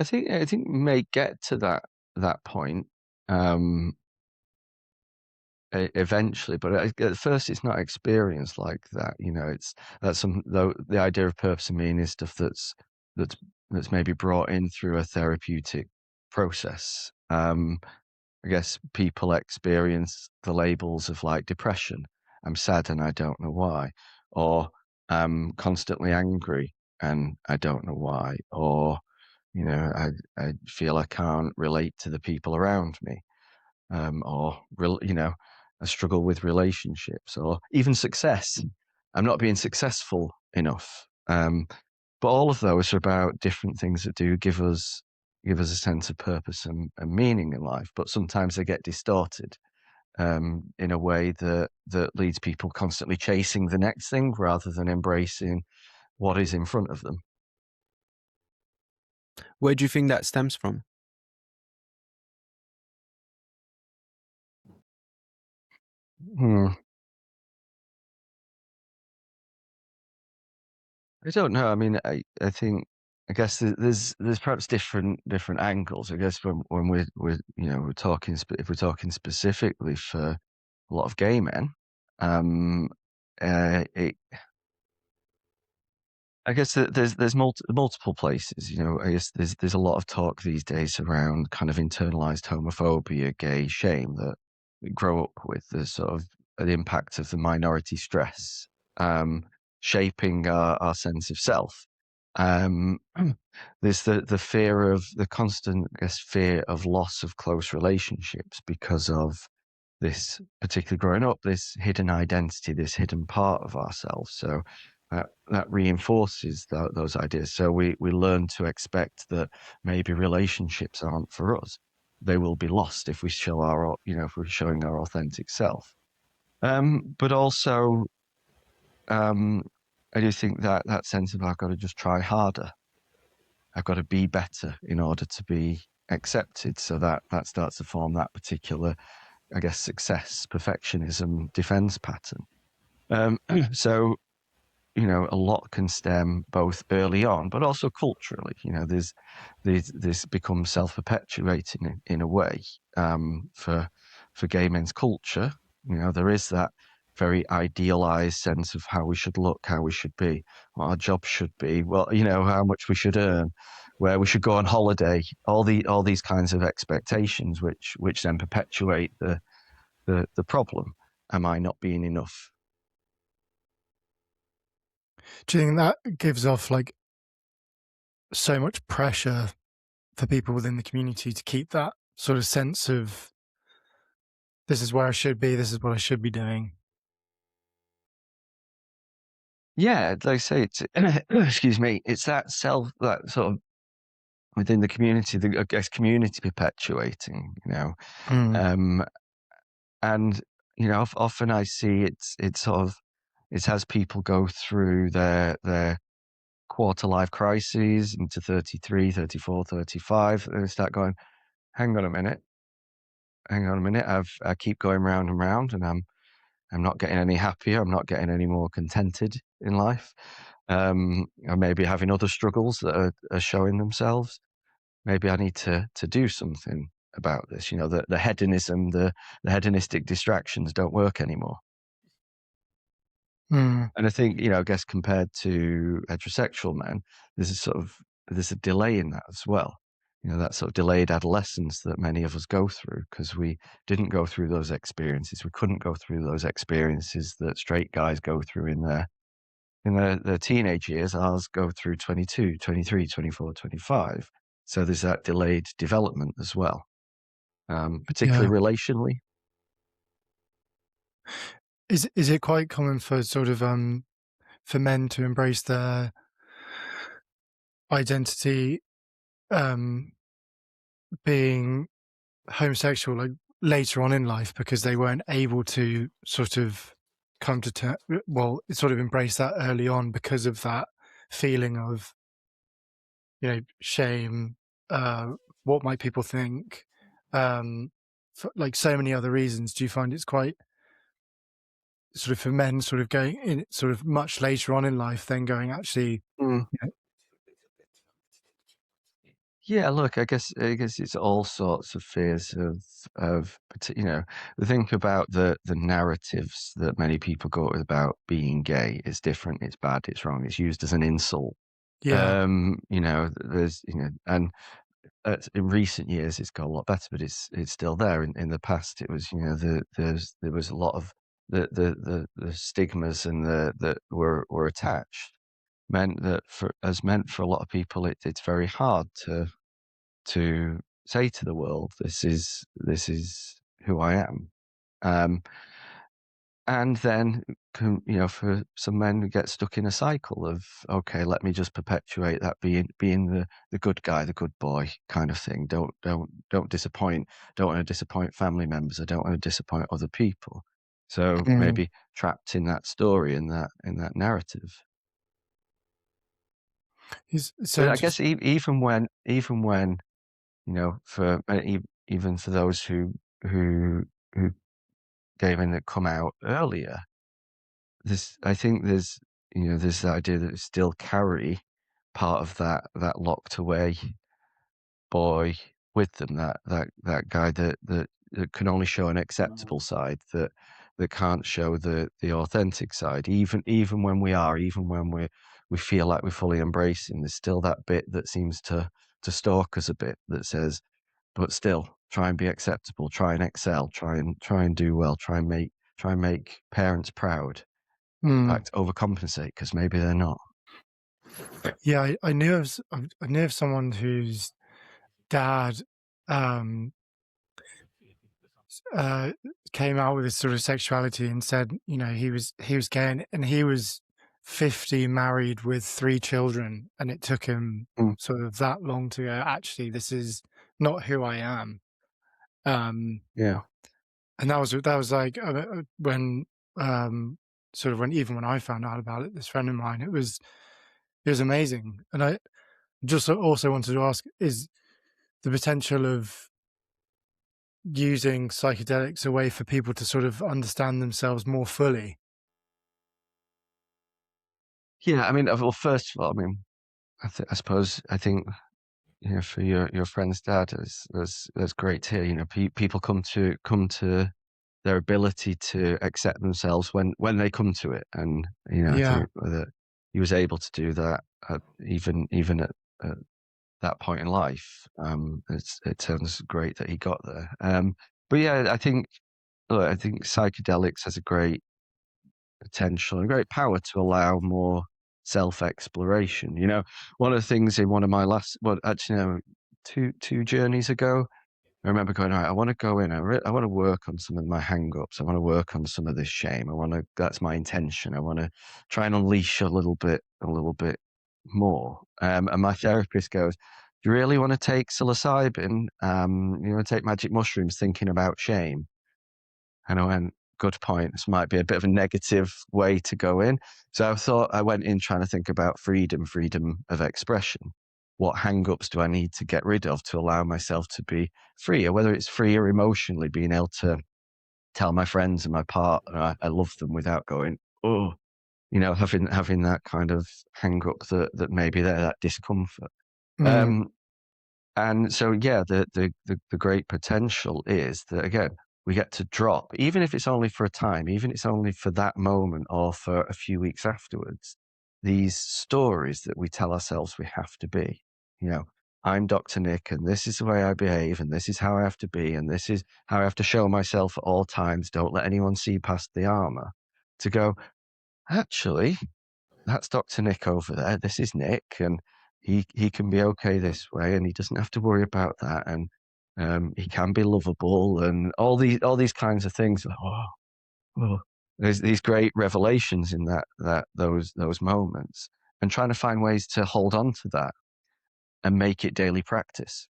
think we may get to that point eventually, but at first it's not experienced like that. The idea of purpose and meaning is stuff that's maybe brought in through a therapeutic process. I guess people experience the labels of like depression. I'm sad and I don't know why, or I'm constantly angry and I don't know why, or I feel I can't relate to the people around me, or I struggle with relationships, or even success. I'm not being successful enough. But all of those are about different things that do give us a sense of purpose and meaning in life. But sometimes they get distorted in a way that leads people constantly chasing the next thing rather than embracing what is in front of them. Where do you think that stems from? I don't know. I mean, I think, I guess there's perhaps different angles. I guess when we're talking, if we're talking specifically for a lot of gay men, I guess there's multiple places. I guess there's a lot of talk these days around kind of internalized homophobia, gay shame that we grow up with, the sort of the impact of the minority stress shaping our sense of self. There's the fear of the constant, I guess, fear of loss of close relationships because of this, particularly growing up, this hidden identity, this hidden part of ourselves. So that reinforces those ideas. So we learn to expect that maybe relationships aren't for us. They will be lost if we show if we're showing our authentic self. But also, I do think that sense of I've got to just try harder. I've got to be better in order to be accepted. So that starts to form that particular, I guess, success, perfectionism, defense pattern. So, a lot can stem both early on, but also culturally. This becomes self-perpetuating in a way. For gay men's culture, there is that very idealized sense of how we should look, how we should be, what our job should be, how much we should earn, where we should go on holiday, all these kinds of expectations, which then perpetuate the problem. Am I not being enough? Do you think that gives off like so much pressure for people within the community to keep that sort of sense of this is where I should be, this is what I should be doing? Yeah, like I say, it's excuse me, it's that sort of within the community, I guess community perpetuating, and often I see it's sort of it has people go through their quarter life crises into 33, 34, 35, and they start going, hang on a minute, I keep going round and round, and I'm not getting any happier, I'm not getting any more contented in life. I may be having other struggles that are showing themselves. Maybe I need to do something about this. The hedonism, the hedonistic distractions don't work anymore. Mm. And I think, I guess compared to heterosexual men, there's a delay in that as well. That sort of delayed adolescence that many of us go through because we didn't go through those experiences. We couldn't go through those experiences that straight guys go through in their teenage years. Ours go through 22, 23, 24, 25. So there's that delayed development as well, particularly relationally. Is it quite common for sort of for men to embrace their identity being homosexual like later on in life because they weren't able to sort of come to sort of embrace that early on because of that feeling of shame, what might people think, for like so many other reasons? Do you find it's quite sort of for men sort of going in sort of much later on in life then going actually Yeah, look, I guess it's all sorts of fears of think about the narratives that many people go with about being gay. It's different, it's bad, it's wrong, it's used as an insult. There's and in recent years it's got a lot better, but it's still there. In the past, it was there was a lot of the stigmas and that were attached meant that for a lot of people it's very hard to say to the world, this is who I am. And then, for some men who get stuck in a cycle of, okay, let me just perpetuate that being the good guy, the good boy kind of thing. Don't disappoint. Don't want to disappoint family members. I don't want to disappoint other people. So maybe trapped in that story, in that narrative. But I guess even when for even for those who gave in that come out earlier, I think there's there's the idea that they still carry part of that locked away boy with them, that guy that can only show an acceptable side, that can't show the authentic side, even when we feel like we're fully embracing. There's still that bit that seems to stalk us a bit, that says, but still try and be acceptable, try and excel, try and do well, try and make parents proud. In fact, overcompensate because maybe they're not. Yeah, I knew of someone whose dad came out with his sort of sexuality and said, he was gay, and he was 50, married with 3 children, and it took him sort of that long to go, actually, this is not who I am. Yeah. And that was like when sort of when I found out about it, this friend of mine, it was amazing. And I just also wanted to ask, is the potential of using psychedelics a way for people to sort of understand themselves more fully? Yeah, I mean, well, first of all, I mean, I think for your friend's dad, that's great to hear. People come to their ability to accept themselves when they come to it, and I think that he was able to do that even at that point in life. It sounds great that he got there. But yeah, I think psychedelics has a great potential and great power to allow more self-exploration. One of the things in one of my last, actually, no, two journeys ago, I remember going, all right, I want to go in. I want to work on some of my hang-ups. I want to work on some of this shame. That's my intention. I want to try and unleash a little bit more. And my therapist goes, do you really want to take psilocybin? You want to take magic mushrooms thinking about shame? And I went, good point. This might be a bit of a negative way to go in. So I went in trying to think about freedom of expression. What hang-ups do I need to get rid of to allow myself to be freer, whether it's freer emotionally, being able to tell my friends and my partner I love them without going, oh, having that kind of hang-up that maybe that discomfort. And so, yeah, the great potential is that, again, we get to drop, even if it's only for a time, even if it's only for that moment or for a few weeks afterwards, these stories that we tell ourselves we have to be. I'm Dr. Nick, and this is the way I behave, and this is how I have to be, and this is how I have to show myself at all times. Don't let anyone see past the armor. To go, actually, that's Dr. Nick over there. This is Nick, and he can be okay this way, and he doesn't have to worry about that, and he can be lovable, and all these kinds of things. There's these great revelations in those moments, and trying to find ways to hold on to that and make it daily practice.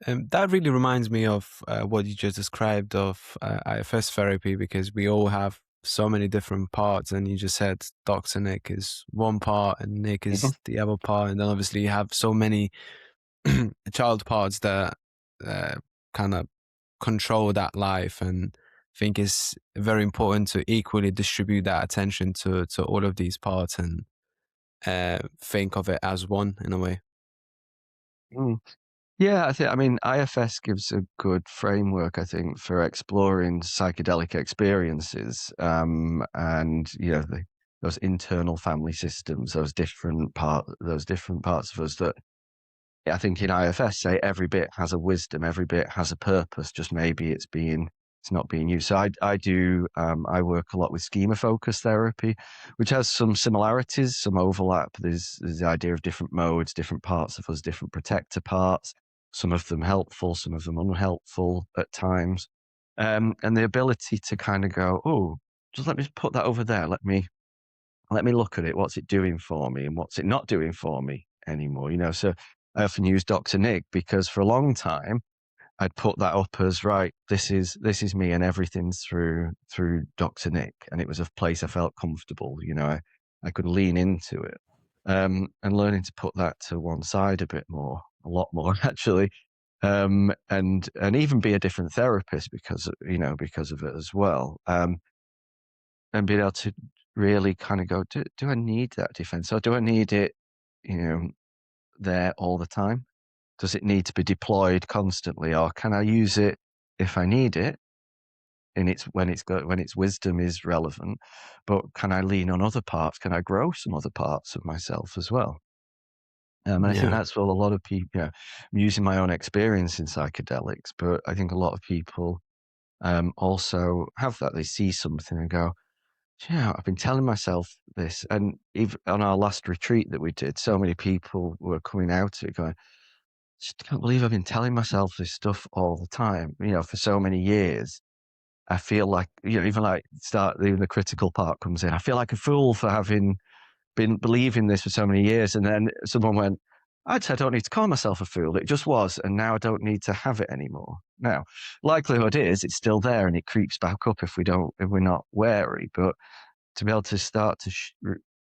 That really reminds me of what you just described of IFS therapy, because we all have so many different parts, and you just said Dr. Nick is one part and Nick is the other part, and then obviously you have so many child parts that kind of control that life, and I think it's very important to equally distribute that attention to all of these parts and think of it as one in a way. Yeah, IFS gives a good framework, I think, for exploring psychedelic experiences, and those internal family systems, those different parts of us that I think in IFS say every bit has a wisdom, every bit has a purpose. Just maybe it's not being used. So I work a lot with schema-focused therapy, which has some similarities, some overlap. There's the idea of different modes, different parts of us, different protector parts. Some of them helpful, some of them unhelpful at times, and the ability to kind of go, oh, just let me put that over there. Let me look at it. What's it doing for me, and what's it not doing for me anymore? So I often use Dr. Nick because for a long time I'd put that up as, right, this is me and everything's through Dr. Nick, and it was a place I felt comfortable. I could lean into it, and learning to put that to one side a lot more actually, and even be a different therapist because of it as well, and being able to really kind of go, do I need that defense, or do I need it, there all the time? Does it need to be deployed constantly, or can I use it if I need it? And when its wisdom is relevant, but can I lean on other parts? Can I grow some other parts of myself as well? And I think that's what a lot of people. I'm using my own experience in psychedelics, but I think a lot of people also have that. They see something and go, yeah, I've been telling myself this. And even on our last retreat that we did, so many people were coming out of it going, just can't believe I've been telling myself this stuff all the time, for so many years. I feel like, even the critical part comes in. I feel like a fool for having been believing this for so many years. And then someone went, I don't need to call myself a fool. It just was. And now I don't need to have it anymore. Now, likelihood is it's still there and it creeps back up if we're not wary. But to be able to start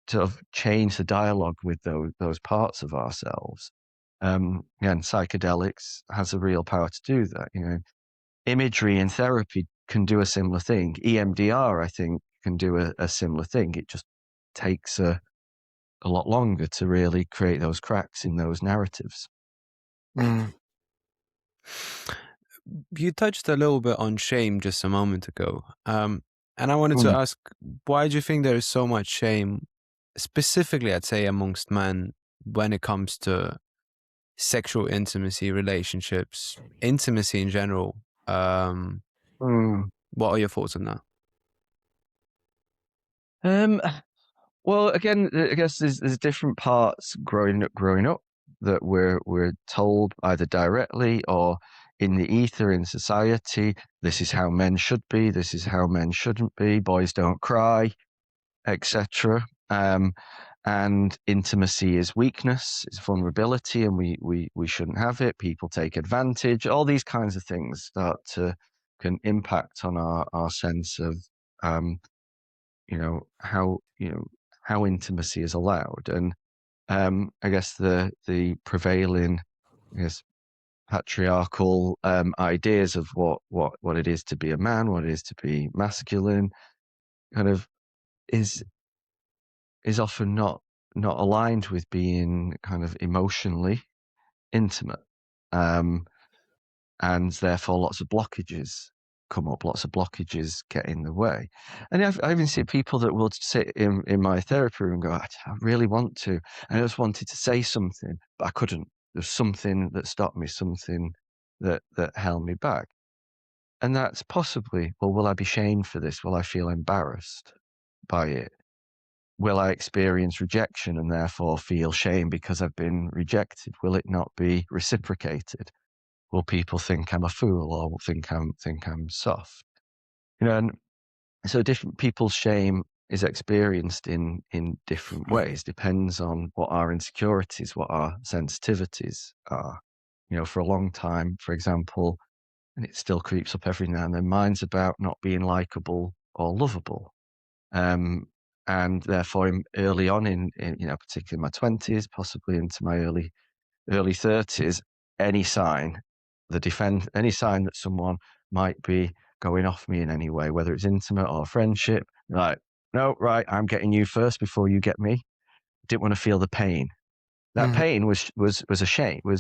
to change the dialogue with those parts of ourselves. And psychedelics has a real power to do that. Imagery in therapy can do a similar thing. EMDR, I think, can do a similar thing. It just takes a lot longer to really create those cracks in those narratives. You touched a little bit on shame just a moment ago. And I wanted to ask, why do you think there is so much shame, specifically, I'd say, amongst men when it comes to sexual intimacy, relationships, intimacy in general? What are your thoughts on that? Well, again, I guess there's different parts growing up that we're told either directly or in the ether in society. This is how men should be. This is how men shouldn't be. Boys don't cry, etc. And intimacy is weakness, is vulnerability, and we shouldn't have it. People take advantage. All these kinds of things start to can impact on our sense of how intimacy is allowed. And I guess the prevailing, I guess, patriarchal ideas of what it is to be a man, what it is to be masculine, kind of is often not aligned with being kind of emotionally intimate, and therefore lots of blockages come up, lots of blockages get in the way. And I even see people that will sit in my therapy room and go, I really want to, I just wanted to say something, but I couldn't. There's something that stopped me, something that held me back. And that's possibly, well, will I be shamed for this? Will I feel embarrassed by it? Will I experience rejection and therefore feel shame because I've been rejected? Will it not be reciprocated? Will people think I'm a fool or think I'm soft? And so different people's shame is experienced in different ways. Depends on what our insecurities, what our sensitivities are. For a long time, for example, and it still creeps up every now and then, mine's about not being likable or lovable. And therefore, early on in particularly in my 20s, possibly into my early 30s, any sign that someone might be going off me in any way, whether it's intimate or friendship, like, no, right, I'm getting you first before you get me. Didn't want to feel the pain. That pain was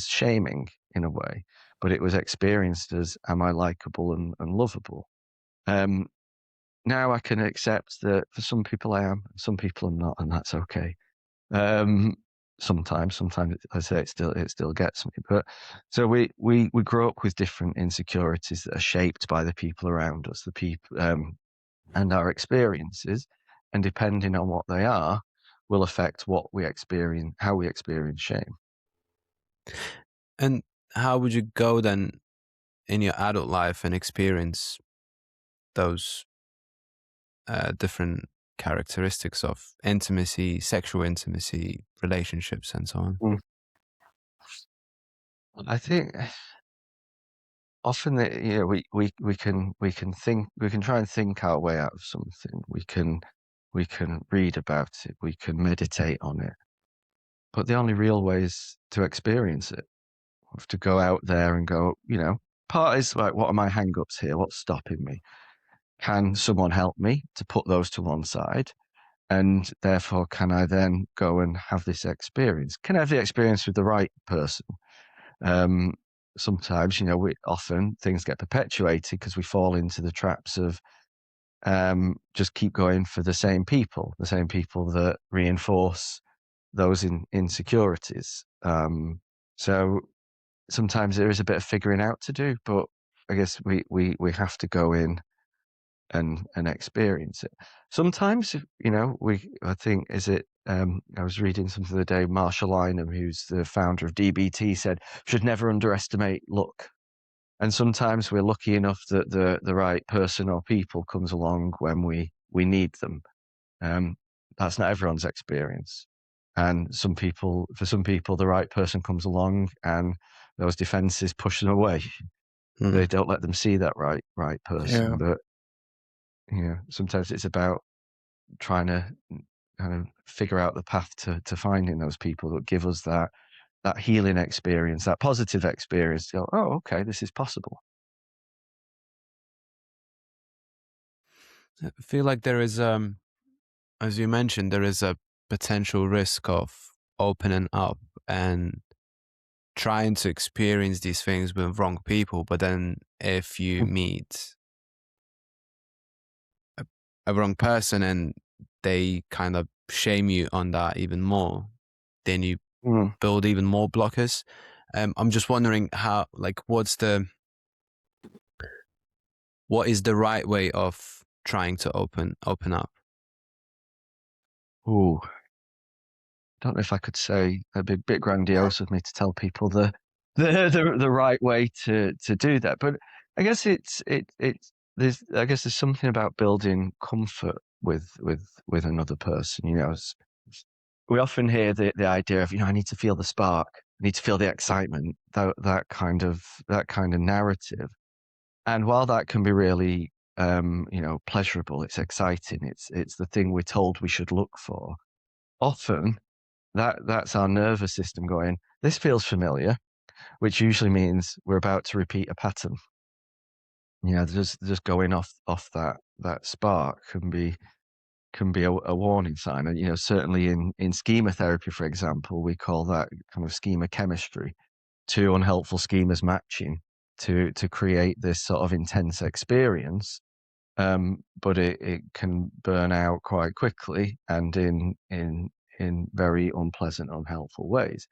shaming in a way, but it was experienced as, am I likable and lovable? Now I can accept that for some people I am, some people I'm not, and that's okay. Sometimes I say it still gets me. But so we grow up with different insecurities that are shaped by the people around us, the people and our experiences, and depending on what they are, will affect what we experience, how we experience shame. And how would you go then in your adult life and experience those different characteristics of intimacy, sexual intimacy, relationships, and so on? I think often that we can try and think our way out of something. We can read about it. We can meditate on it. But the only real way is to experience it. We have to go out there and go. Part is like, what are my hang-ups here? What's stopping me? Can someone help me to put those to one side? And therefore, can I then go and have this experience? Can I have the experience with the right person? Sometimes, often things get perpetuated because we fall into the traps of just keep going for the same people that reinforce those insecurities. So sometimes there is a bit of figuring out to do, but I guess we have to go in and experience it. Sometimes, I think, I was reading something the other day, Marshall Lynham, who's the founder of DBT, said, should never underestimate luck. And sometimes we're lucky enough that the right person or people comes along when we need them. That's not everyone's experience. And for some people, the right person comes along and those defenses push them away. They don't let them see that right person. Yeah. But sometimes it's about trying to kind of figure out the path to finding those people that give us that healing experience, that positive experience to go, oh, okay, this is possible. I feel like there is, as you mentioned, there is a potential risk of opening up and trying to experience these things with wrong people. But then if you meet a wrong person and they kind of shame you on that even more, then you build even more blockers. I'm just wondering what is the right way of trying to open up? Ooh, don't know if I could say, a bit grandiose of me to tell people the right way to do that, but I guess there's something about building comfort with another person. We often hear the idea of, I need to feel the spark, I need to feel the excitement, that kind of narrative. And while that can be really, pleasurable, it's exciting, it's the thing we're told we should look for. Often that's our nervous system going, this feels familiar, which usually means we're about to repeat a pattern. Just going off that spark can be a warning sign. And certainly in schema therapy, for example, we call that kind of schema chemistry, two unhelpful schemas matching to create this sort of intense experience. But it can burn out quite quickly and in very unpleasant, unhelpful ways.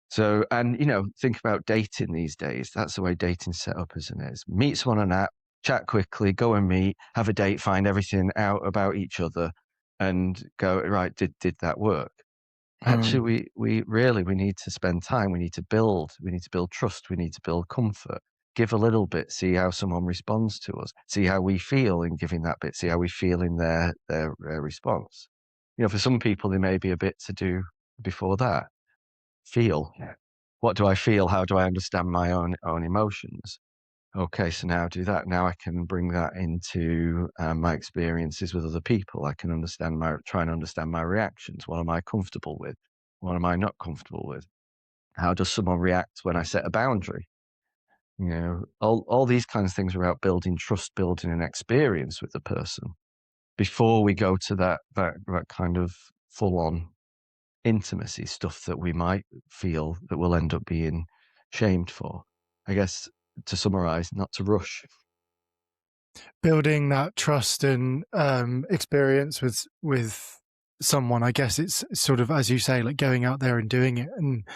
So, and think about dating these days. That's the way dating's set up, isn't it? Meet someone on an app, chat quickly, go and meet, have a date, find everything out about each other, and go, right, did that work? Actually, we need to spend time. We need to build trust. We need to build comfort. Give a little bit, see how someone responds to us, see how we feel in giving that bit, see how we feel in their response. For some people, there may be a bit to do before that. Feel. What do I feel? How do I understand my own emotions? Okay, so now do that. Now I can bring that into my experiences with other people. I can try and understand my reactions. What am I comfortable with? What am I not comfortable with? How does someone react when I set a boundary? All these kinds of things are about building trust, building an experience with the person before we go to that kind of full on intimacy stuff that we might feel that we'll end up being shamed for. I guess, to summarize, not to rush. Building that trust and experience with someone, I guess it's sort of, as you say, like going out there and doing it. And I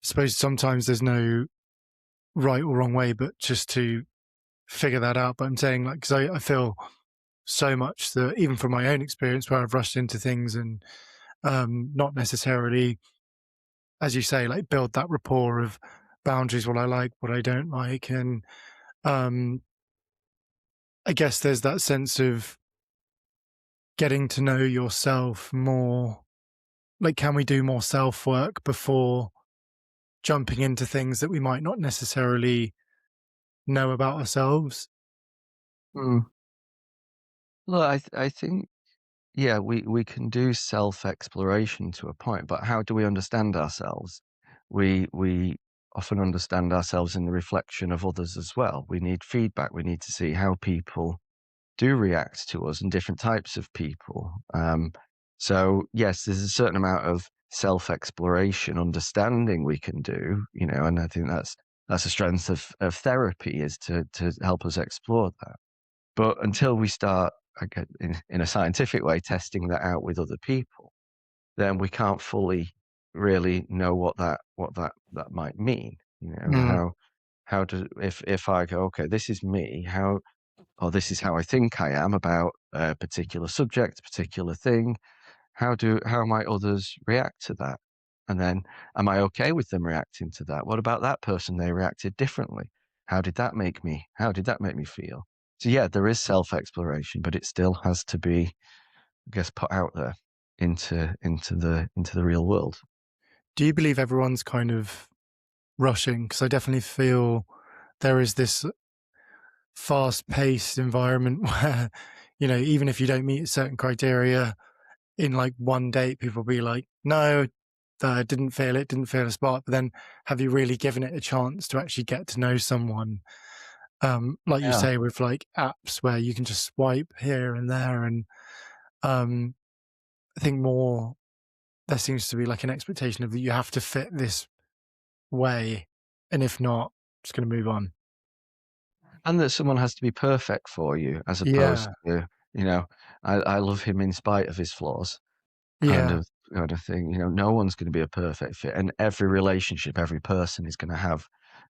suppose sometimes there's no right or wrong way, but just to figure that out. But I'm saying, like, because I feel so much that even from my own experience where I've rushed into things and not necessarily, as you say, like build that rapport of boundaries, what I like, what I don't like. And I guess there's that sense of getting to know yourself more. Like, can we do more self work before jumping into things that we might not necessarily know about ourselves? Mm. Look, I think, yeah, we can do self-exploration to a point, but how do we understand ourselves? We often understand ourselves in the reflection of others as well. We need feedback. We need to see how people do react to us and different types of people. So yes, there's a certain amount of self-exploration, understanding we can do, and I think that's a strength of therapy, is to help us explore that. But until we start, in a scientific way, testing that out with other people, then we can't fully really know what that might mean. How do if I go, okay, this is me, or this is how I think I am about a particular subject, a particular thing. How might others react to that? And then, am I okay with them reacting to that? What about that person? They reacted differently. How did that make me feel? So yeah, there is self-exploration, but it still has to be, I guess, put out there into the real world. Do you believe everyone's kind of rushing? Because I definitely feel there is this fast-paced environment where, even if you don't meet certain criteria in like one date, people will be like, no, I didn't feel a spark. But then have you really given it a chance to actually get to know someone? Like you say, with like apps where you can just swipe here and there. And I think there seems to be like an expectation of that you have to fit this way. And if not, just going to move on. And that someone has to be perfect for you, as opposed to, I love him in spite of his flaws, kind of thing. No one's going to be a perfect fit, and every relationship, every person is going to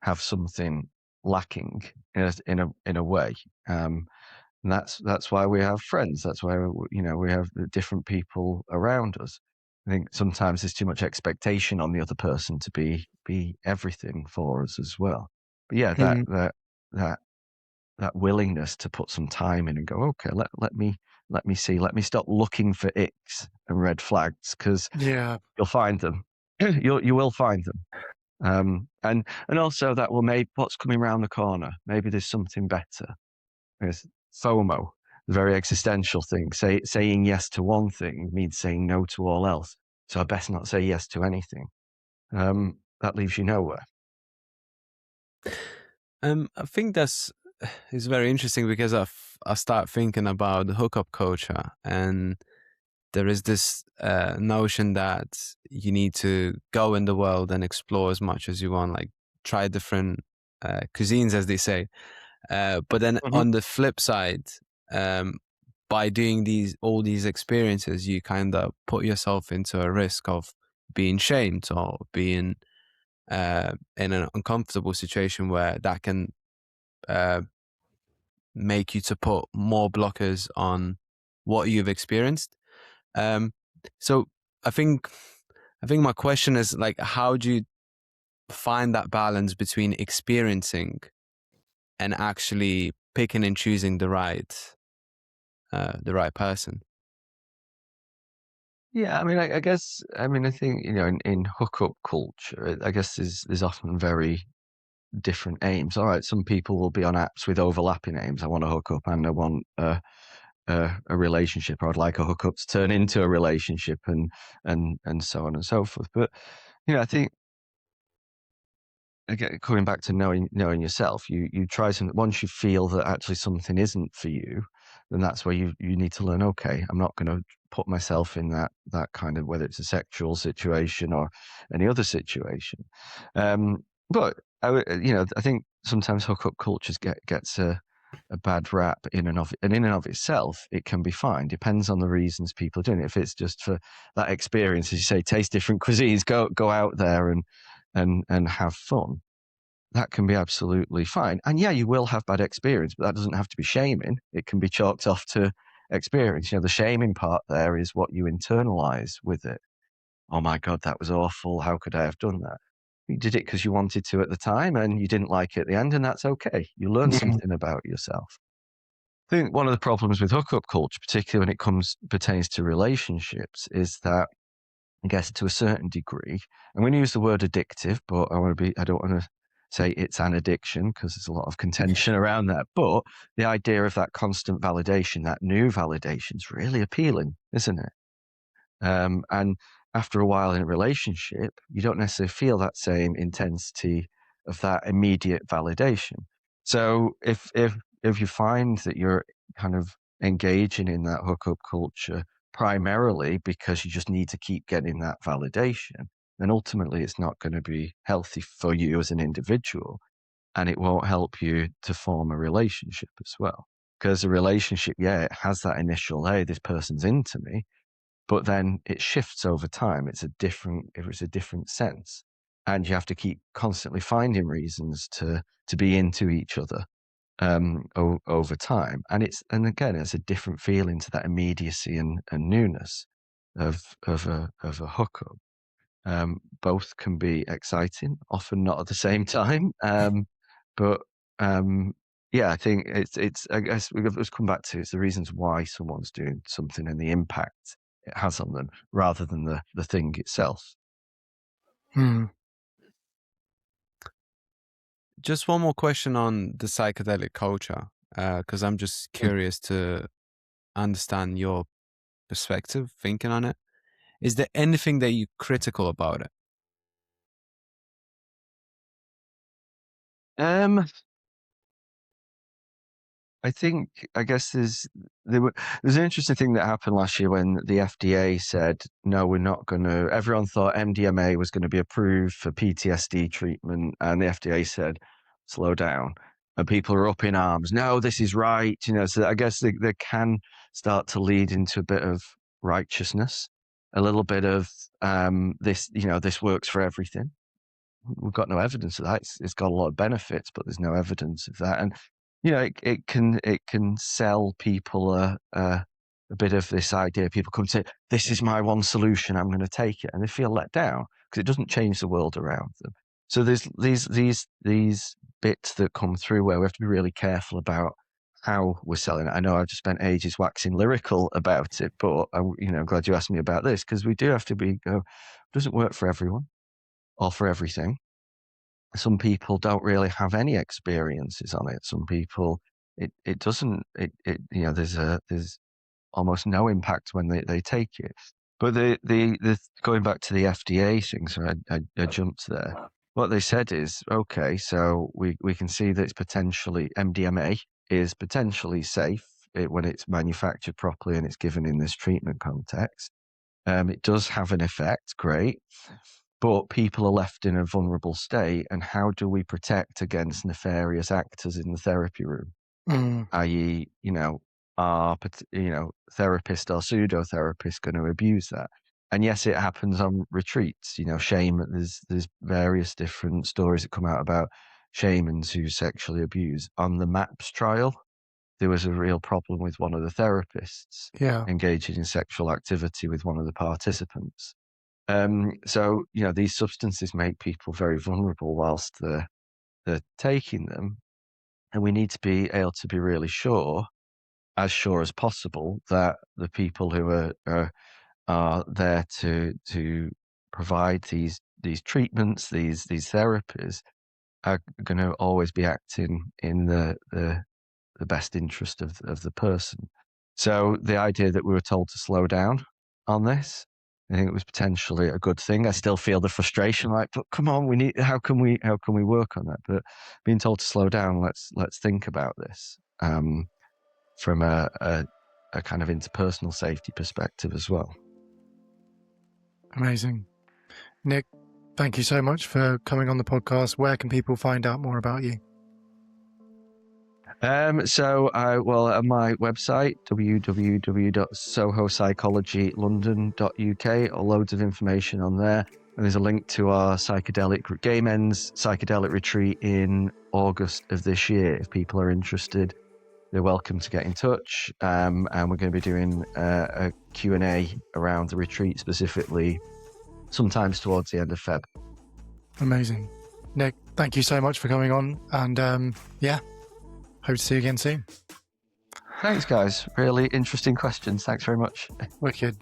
have something lacking in a way. And that's why we have friends. That's why we have the different people around us. I think sometimes there's too much expectation on the other person to be everything for us as well. But yeah, that willingness to put some time in and go, okay, let me see, let me stop looking for icks and red flags, because you'll find them. You will find them. And also that will maybe what's coming around the corner. Maybe there's something better. There's FOMO, the very existential thing. Saying yes to one thing means saying no to all else. So I best not say yes to anything. That leaves you nowhere. I think it's very interesting because I start thinking about the hookup culture, and there is this notion that you need to go in the world and explore as much as you want, like try different cuisines, as they say. But then on the flip side, by doing all these experiences, you kind of put yourself into a risk of being shamed or being in an uncomfortable situation where that can make you to put more blockers on what you've experienced. So I think my question is, like, how do you find that balance between experiencing and actually picking and choosing the right person? Yeah, I mean, I guess, I think, in hookup culture, I guess there's often very different aims. All right, some people will be on apps with overlapping aims. I want to hook up and I want a relationship, or I'd like a hookup to turn into a relationship, and so on and so forth. But I think, again, coming back to knowing yourself, you try something. Once you feel that actually something isn't for you, then that's where you need to learn. Okay, I'm not going to put myself in that kind of, whether it's a sexual situation or any other situation. But I think sometimes hookup cultures gets a bad rap in and of itself. It can be fine. Depends on the reasons people are doing it. If it's just for that experience, as you say, taste different cuisines, go out there and have fun, that can be absolutely fine. And yeah, you will have bad experience, but that doesn't have to be shaming. It can be chalked off to experience. The shaming part there is what you internalize with it. Oh my God, that was awful. How could I have done that? You did it because you wanted to at the time and you didn't like it at the end, and that's okay. You learn something about yourself. I think one of the problems with hookup culture, particularly when it pertains to relationships, is that, I guess, to a certain degree, I'm going to use the word addictive, but I don't want to say it's an addiction because there's a lot of contention around that. But the idea of that constant validation, that new validation, is really appealing, isn't it? And after a while in a relationship, you don't necessarily feel that same intensity of that immediate validation. So if you find that you're kind of engaging in that hookup culture primarily because you just need to keep getting that validation, then ultimately it's not going to be healthy for you as an individual, and it won't help you to form a relationship as well. Because a relationship, yeah, it has that initial, hey, this person's into me, but then it shifts over time. It's a different sense, and you have to keep constantly finding reasons to be into each other over time. And again, it's a different feeling to that immediacy and newness of a hookup. Both can be exciting, often not at the same time. But yeah, I think it's I guess we've come back to, it's the reasons why someone's doing something and the impact it has on them, rather than the thing itself. Just one more question on the psychedelic culture, because I'm just curious to understand your perspective, thinking on it. Is there anything that you're critical about it? I guess there's an interesting thing that happened last year when the FDA said, no, we're not going to. Everyone thought MDMA was going to be approved for PTSD treatment, and the FDA said, slow down. And people are up in arms. No, this is right. So I guess they can start to lead into a bit of righteousness, a little bit of this works for everything. We've got no evidence of that. It's got a lot of benefits, but there's no evidence of that. And it can sell people a bit of this idea. People come and say, "This is my one solution. I'm going to take it," and they feel let down because it doesn't change the world around them. So there's these bits that come through where we have to be really careful about how we're selling it. I know I've just spent ages waxing lyrical about it, but I'm glad you asked me about this, because we do have to it doesn't work for everyone or for everything. Some people don't really have any experiences on it. Some people, it doesn't, there's almost no impact when they take it. But the going back to the FDA thing, so I jumped there. What they said is, okay, so we can see that it's potentially MDMA is potentially safe when it's manufactured properly and it's given in this treatment context. It does have an effect, great, but people are left in a vulnerable state. And how do we protect against nefarious actors in the therapy room? I.e., are therapist or pseudo-therapist going to abuse that? And yes, it happens on retreats. Shame. There's various different stories that come out about shamans who sexually abuse. On the MAPS trial, there was a real problem with one of the therapists engaging in sexual activity with one of the participants. So these substances make people very vulnerable whilst they're taking them, and we need to be able to be really sure as possible, that the people who are there to provide these treatments, these therapies, are going to always be acting in the best interest of the person. So the idea that we were told to slow down on this, I think it was potentially a good thing. I still feel the frustration, like, but come on, how can we work on that? But being told to slow down, let's think about this from a kind of interpersonal safety perspective as well. Amazing. Nick, thank you so much for coming on the podcast. Where can people find out more about you? So on my website, www.sohopsychologylondon.uk, loads of information on there. And there's a link to our Gay Men's psychedelic retreat in August of this year. If people are interested, they're welcome to get in touch. And we're going to be doing a Q&A around the retreat specifically, sometimes towards the end of Feb. Amazing. Nick, thank you so much for coming on. And hope to see you again soon. Thanks, guys. Really interesting questions. Thanks very much. Wicked.